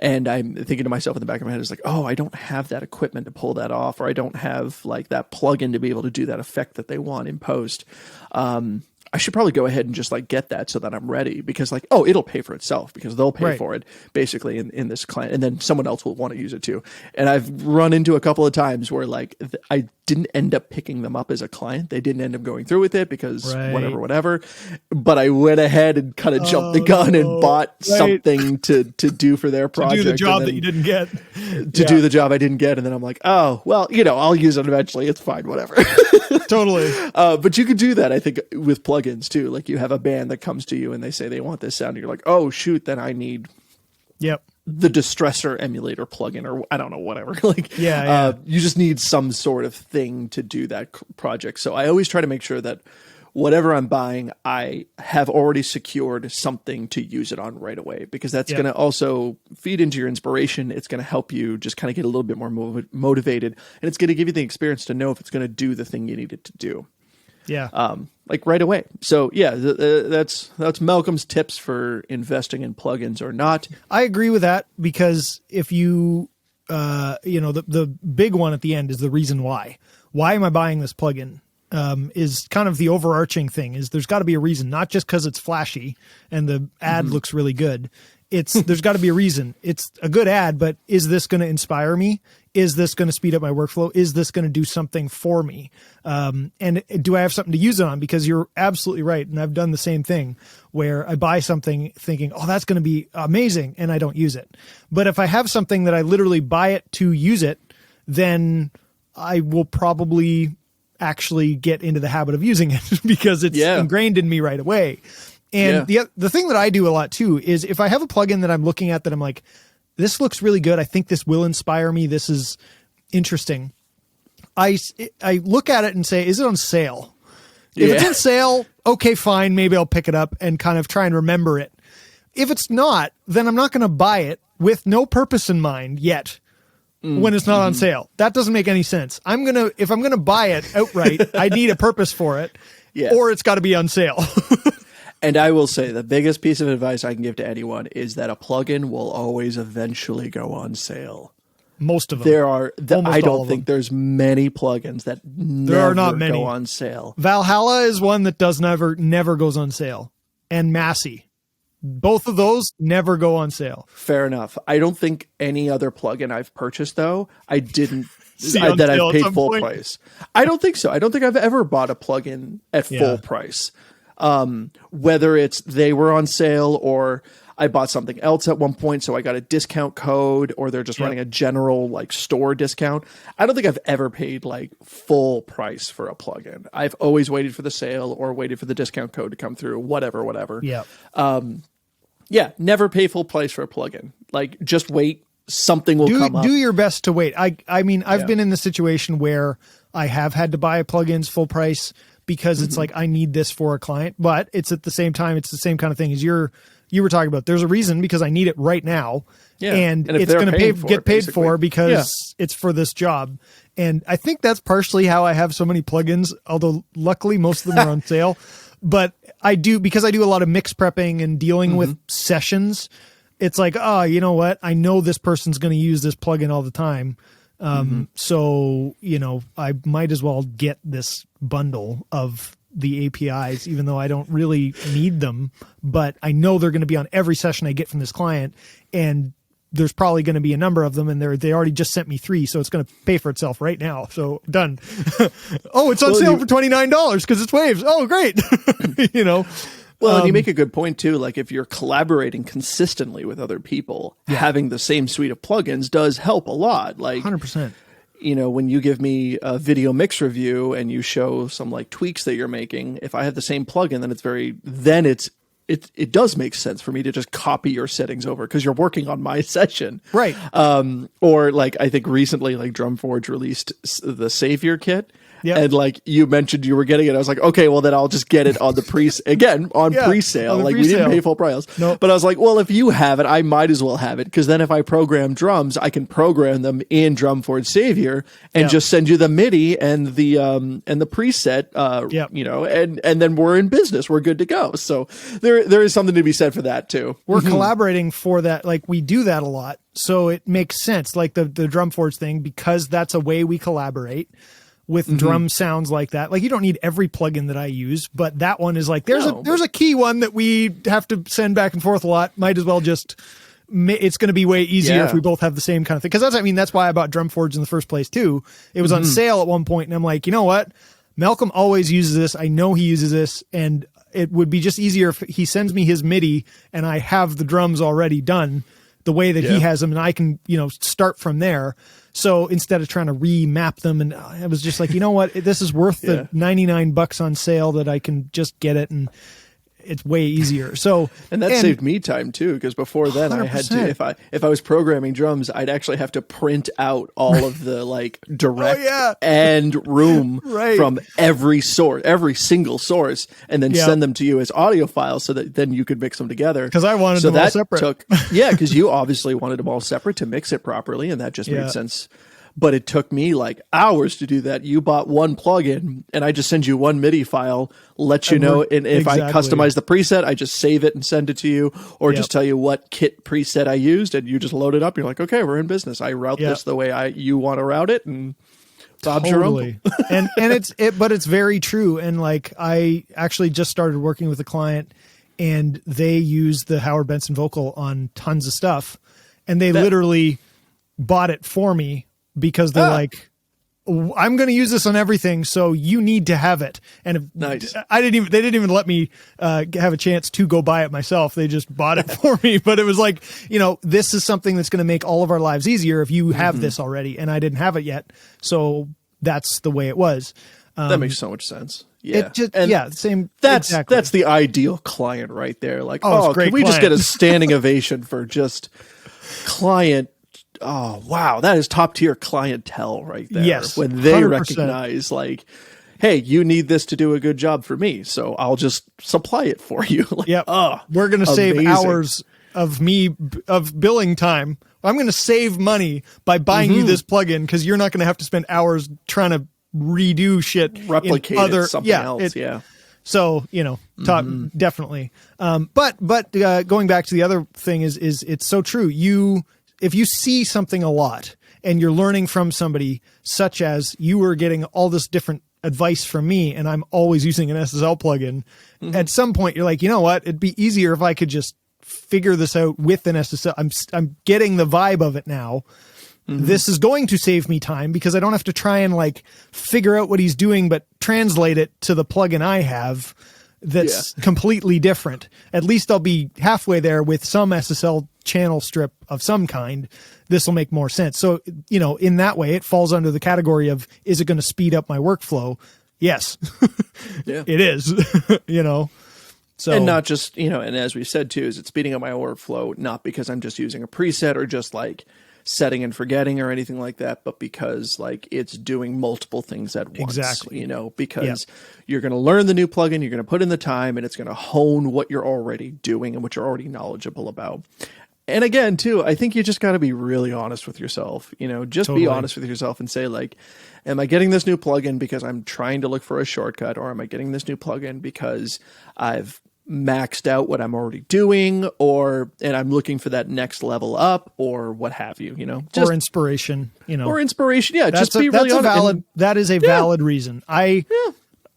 and I'm thinking to myself in the back of my head, it's like, oh, I don't have that equipment to pull that off, or I don't have like that plugin to be able to do that effect that they want in post. I should probably go ahead and just like get that so that I'm ready, because like, oh, it'll pay for itself because they'll pay for it basically in this client, and then someone else will want to use it too. And I've run into a couple of times where like I didn't end up picking them up as a client. They didn't end up going through with it because whatever. But I went ahead and kind of jumped the gun and bought something to do for their project. To do the job that you didn't get. To do the job I didn't get. And then I'm like, oh, well, I'll use it eventually. It's fine, whatever. Totally. But you could do that, I think, with plugins too. Like you have a band that comes to you and they say they want this sound. And you're like, oh, shoot, then I need the Distressor emulator plugin, or I don't know, whatever. Like, you just need some sort of thing to do that project. So I always try to make sure that whatever I'm buying, I have already secured something to use it on right away, because that's going to also feed into your inspiration. It's going to help you just kind of get a little bit more motivated, and it's going to give you the experience to know if it's going to do the thing you need it to do. Yeah. Like right away. So yeah, that's Malcolm's tips for investing in plugins or not. I agree with that, because if you, the big one at the end is the reason why. Why am I buying this plugin? Is kind of the overarching thing. Is there's got to be a reason, not just because it's flashy and the ad looks really good. There's got to be a reason. It's a good ad, but is this going to inspire me? Is this going to speed up my workflow? Is this going to do something for me? And do I have something to use it on? Because you're absolutely right. And I've done the same thing where I buy something thinking, oh, that's going to be amazing, and I don't use it. But if I have something that I literally buy it to use it, then I will probably actually get into the habit of using it because it's ingrained in me right away. And the thing that I do a lot too is if I have a plugin that I'm looking at that I'm like, this looks really good, I think this will inspire me, this is interesting, I look at it and say, is it on sale? If it's on sale, okay, fine, maybe I'll pick it up and kind of try and remember it. If it's not, then I'm not going to buy it with no purpose in mind yet. When it's not on sale. That doesn't make any sense. If I'm gonna buy it outright, I need a purpose for it, or it's got to be on sale. And I will say the biggest piece of advice I can give to anyone is that a plugin will always eventually go on sale. Most of them. There are. Almost I all don't of think them. there's many plugins that There are not many go on sale. Valhalla is one that never goes on sale, and Massey. Both of those never go on sale. Fair enough. I don't think any other plugin I've purchased though, I didn't on that sale I've at paid some full point. price. I don't think so. I don't think I've ever bought a plugin at full price. Whether it's they were on sale or I bought something else at one point, so I got a discount code, or they're just running a general like store discount. I don't think I've ever paid like full price for a plugin. I've always waited for the sale or waited for the discount code to come through, whatever. Yeah. Yeah, never pay full price for a plugin. Like, just wait. Something will come up. Do your best to wait. I mean, I've been in the situation where I have had to buy plugins full price because it's like I need this for a client, but it's at the same time, it's the same kind of thing as you were talking about. There's a reason because I need it right now, and it's going to get paid for because it's for this job. And I think that's partially how I have so many plugins, although luckily most of them are on sale. But because I do a lot of mix prepping and dealing with sessions. It's like, oh, you know what? I know this person's going to use this plugin all the time. So, I might as well get this bundle of the APIs, even though I don't really need them, but I know they're going to be on every session I get from this client. And there's probably going to be a number of them, and they already just sent me 3. So it's going to pay for itself right now. So done. Oh, it's on sale for $29 because it's Waves. Oh, great. Well, and you make a good point too. Like if you're collaborating consistently with other people, having the same suite of plugins does help a lot. Like 100%. When you give me a video mix review and you show some like tweaks that you're making, if I have the same plugin, then it does make sense for me to just copy your settings over because you're working on my session. Right. Or like I think recently like DrumForge released the Savior kit. Yep. And like you mentioned you were getting it. I was like, okay, well then I'll just get it on the pre-sale. Like we didn't pay full price. Nope. But I was like, well, if you have it, I might as well have it. Because then if I program drums, I can program them in DrumForge Savior and just send you the MIDI and the preset, and then we're in business. We're good to go. So there is something to be said for that too. We're collaborating for that. Like we do that a lot. So it makes sense. Like the DrumForge thing, because that's a way we collaborate with drum sounds like that. Like you don't need every plugin that I use, but that one is like, there's a key one that we have to send back and forth a lot. Might as well just, it's going to be way easier if we both have the same kind of thing. Cause that's why I bought DrumForge in the first place too. It was on sale at one point and I'm like, you know what? Malcolm always uses this. I know he uses this, and it would be just easier if he sends me his MIDI and I have the drums already done the way that he has them, and I can, start from there. So instead of trying to remap them, and I was just like, you know what, this is worth the $99 on sale that I can just get it, and it's way easier. So and saved me time too, because before then 100%. I had to, if I was programming drums, I'd actually have to print out all of the like direct and room from every single source, and then send them to you as audio files so that then you could mix them together. Because I wanted them all separate. Because you obviously wanted them all separate to mix it properly, and that just made sense. But it took me like hours to do that. You bought one plugin and I just send you one MIDI file, let you know. And if I customize the preset, I just save it and send it to you, or just tell you what kit preset I used, and you just load it up. You're like, okay, we're in business. I route this the way you want to route it, and Bob's your uncle. and but it's very true. And like, I actually just started working with a client, and they use the Howard Benson vocal on tons of stuff, and they literally bought it for me. Because they're like, I'm going to use this on everything, so you need to have it. And they didn't even let me have a chance to go buy it myself. They just bought it for me. But it was like, this is something that's going to make all of our lives easier if you have this already. And I didn't have it yet, so that's the way it was. That makes so much sense. Yeah, same. That's the ideal client right there. Like, can we just get a standing ovation for just client? Oh, wow. That is top tier clientele right there. Yes. When they 100%. recognize like, hey, you need this to do a good job for me, so I'll just supply it for you. Like, we're going to save hours of billing time. I'm going to save money by buying you this plugin because you're not going to have to spend hours trying to redo shit. Replicate something else. So, definitely. But going back to the other thing is it's so true. If you see something a lot and you're learning from somebody such as you were getting all this different advice from me and I'm always using an SSL plugin, at some point you're like, you know what? It'd be easier if I could just figure this out with an SSL. I'm getting the vibe of it now. This is going to save me time because I don't have to try and like figure out what he's doing, but translate it to the plugin I have that's completely different. At least I'll be halfway there with some SSL channel strip of some kind. This will make more sense. So, you know, in that way, it falls under the category of, is it going to speed up my workflow? Yes, it is, you know. So, and not just, you know, and as we said too, is it speeding up my workflow, not because I'm just using a preset or just like setting and forgetting or anything like that, but because like it's doing multiple things at once. Exactly. You know, because you're going to learn the new plugin, you're going to put in the time, and it's going to hone what you're already doing and what you're already knowledgeable about. And again, too, I think you just got to be really honest with yourself, you know, just be honest with yourself and say like, am I getting this new plugin because I'm trying to look for a shortcut, or am I getting this new plugin because I've maxed out what I'm already doing, and I'm looking for that next level up, or what have you, you know, or inspiration, you know, or inspiration. Yeah. Just be really honest. That is a valid reason. I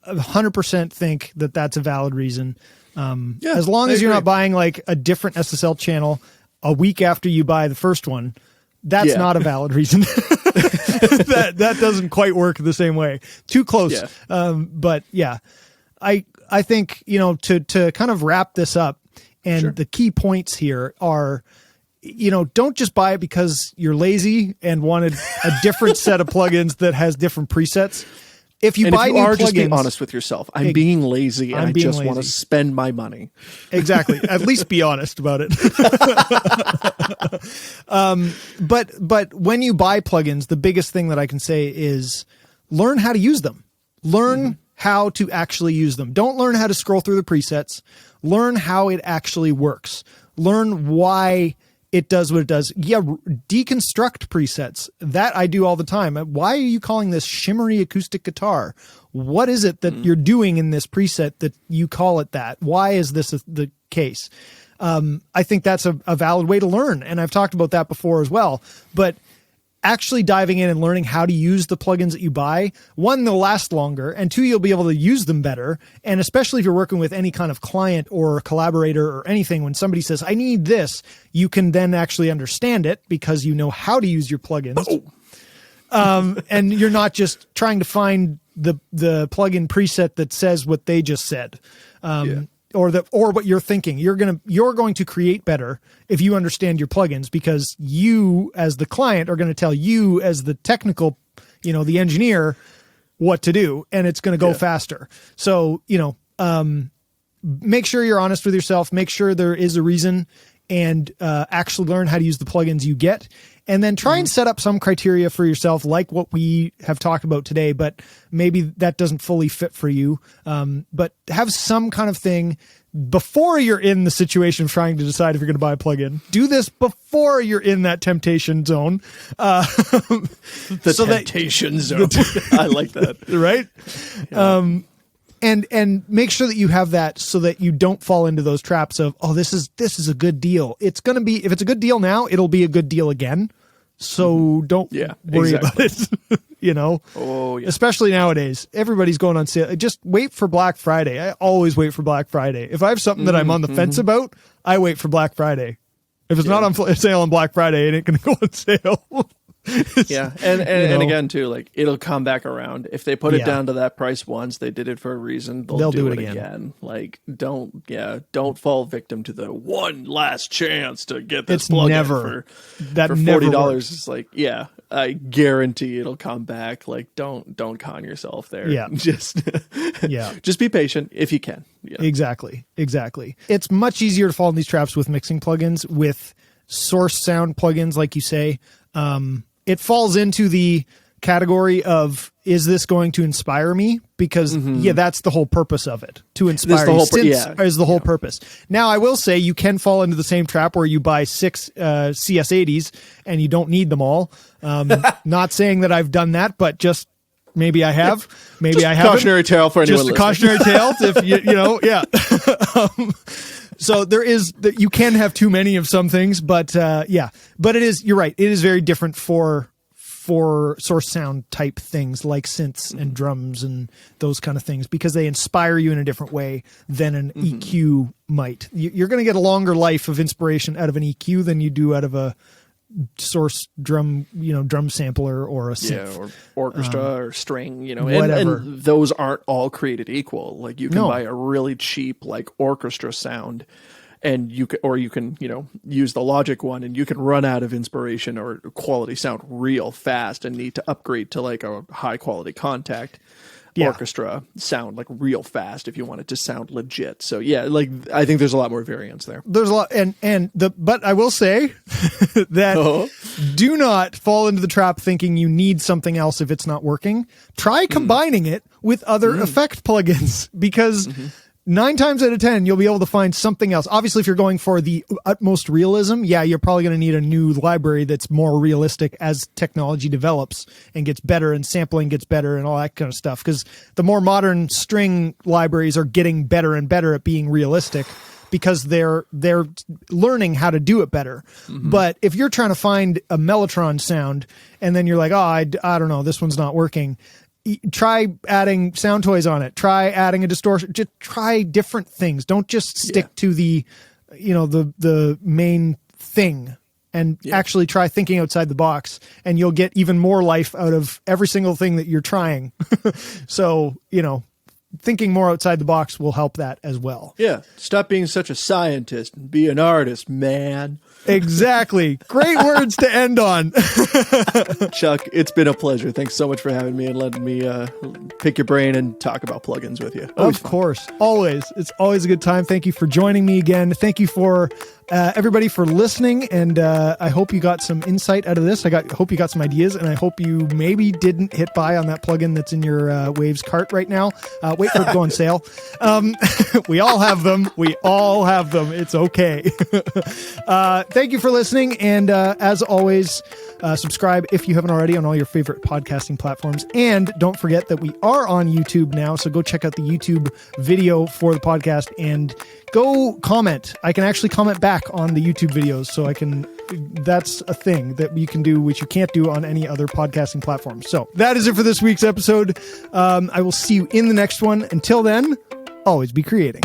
100% think that that's a valid reason. As long as you're not buying like a different SSL channel a week after you buy the first one, that's not a valid reason. that doesn't quite work the same way. Too close. But yeah, I think, you know, to kind of wrap this up, and the key points here are, you know, don't just buy it because you're lazy and wanted a different set of plugins that has different presets. If you buy new plugins, just be honest with yourself. I'm being lazy and I just want to spend my money. Exactly. At least be honest about it. But when you buy plugins, the biggest thing that I can say is learn how to use them. Learn how to actually use them. Don't learn how to scroll through the presets. Learn how it actually works. Learn why it does what it does. Yeah, deconstruct presets. That I do all the time. Why are you calling this shimmery acoustic guitar? What is it that you're doing in this preset that you call it that? Why is this the case? I think that's a valid way to learn. And I've talked about that before as well. But actually diving in and learning how to use the plugins that you buy, one, they'll last longer, and two, you'll be able to use them better. And especially if you're working with any kind of client or collaborator or anything, when somebody says, I need this, you can then actually understand it because you know how to use your plugins. And you're not just trying to find the plugin preset that says what they just said. Or what you're thinking. You're going to create better if you understand your plugins, because you as the client are going to tell you as the technical, you know, the engineer, what to do, and it's going to go faster. So, you know, make sure you're honest with yourself, make sure there is a reason, and actually learn how to use the plugins you get. And then try and set up some criteria for yourself, like what we have talked about today, but maybe that doesn't fully fit for you. But have some kind of thing before you're in the situation of trying to decide if you're going to buy a plugin. Do this before you're in that temptation zone. The temptation zone. I like that. Right? Yeah. And make sure that you have that so that you don't fall into those traps of, oh, this is a good deal. It's going to be, if it's a good deal now, it'll be a good deal again. So don't worry about it, you know? Oh, yeah. Especially nowadays, everybody's going on sale. Just wait for Black Friday. I always wait for Black Friday. If I have something that I'm on the fence about, I wait for Black Friday. If it's not on sale on Black Friday, it ain't going to go on sale. And again too, like it'll come back around. If they put it down to that price once, they did it for a reason. They'll do it again. Like don't fall victim to the one last chance to get this plugin for $40. It's like, I guarantee it'll come back. Like don't con yourself there. Just be patient if you can. Exactly. It's much easier to fall in these traps with mixing plugins, with source sound plugins, like you say. It falls into the category of, is this going to inspire me? Because that's the whole purpose of it, to inspire you. Is the whole purpose. Now, I will say you can fall into the same trap where you buy 6 CS80s and you don't need them all. Not saying that I've done that, but just maybe I have. Maybe I haven't. Cautionary tale for anyone listening. Just a cautionary tale. If you know, so there is that you can have too many of some things, but but it is, you're right. It is very different for for source sound type things like synths and drums and those kind of things, because they inspire you in a different way than an EQ might. You're going to get a longer life of inspiration out of an EQ than you do out of a source drum sampler or a synth. or orchestra or string, whatever. and those aren't all created equal. Like you can buy a really cheap like orchestra sound, and you can use the Logic one, and you can run out of inspiration or quality sound real fast and need to upgrade to like a high quality Contact orchestra sound like real fast if you want it to sound legit. So yeah, like I think there's a lot more variance there. There's a lot, but I will say that do not fall into the trap thinking you need something else if it's not working. Try combining it with other effect plugins, because 9 times out of 10, you'll be able to find something else. Obviously, if you're going for the utmost realism, you're probably going to need a new library that's more realistic as technology develops and gets better and sampling gets better and all that kind of stuff. Because the more modern string libraries are getting better and better at being realistic, because they're learning how to do it better. But if you're trying to find a Mellotron sound and then you're like, I don't know, this one's not working, try adding sound toys on it. Try adding a distortion. Just try different things. Don't just stick to the main thing, and actually try thinking outside the box, and you'll get even more life out of every single thing that you're trying. So, thinking more outside the box will help that as well. Yeah. Stop being such a scientist and be an artist, man. Exactly. Great words to end on. Chuck, it's been a pleasure. Thanks so much for having me and letting me pick your brain and talk about plugins with you. Always of course. Always. It's always a good time. Thank you for joining me again. Thank you for everybody for listening. And I hope you got some insight out of this. Hope you got some ideas, and I hope you maybe didn't hit buy on that plugin that's in your Waves cart right now. Wait for it to go on sale. We all have them. It's okay. Thank you for listening. And as always, subscribe if you haven't already on all your favorite podcasting platforms. And don't forget that we are on YouTube now. So go check out the YouTube video for the podcast and go comment. I can actually comment back on the YouTube videos. So that's a thing that you can do, which you can't do on any other podcasting platform. So that is it for this week's episode. I will see you in the next one. Until then, always be creating.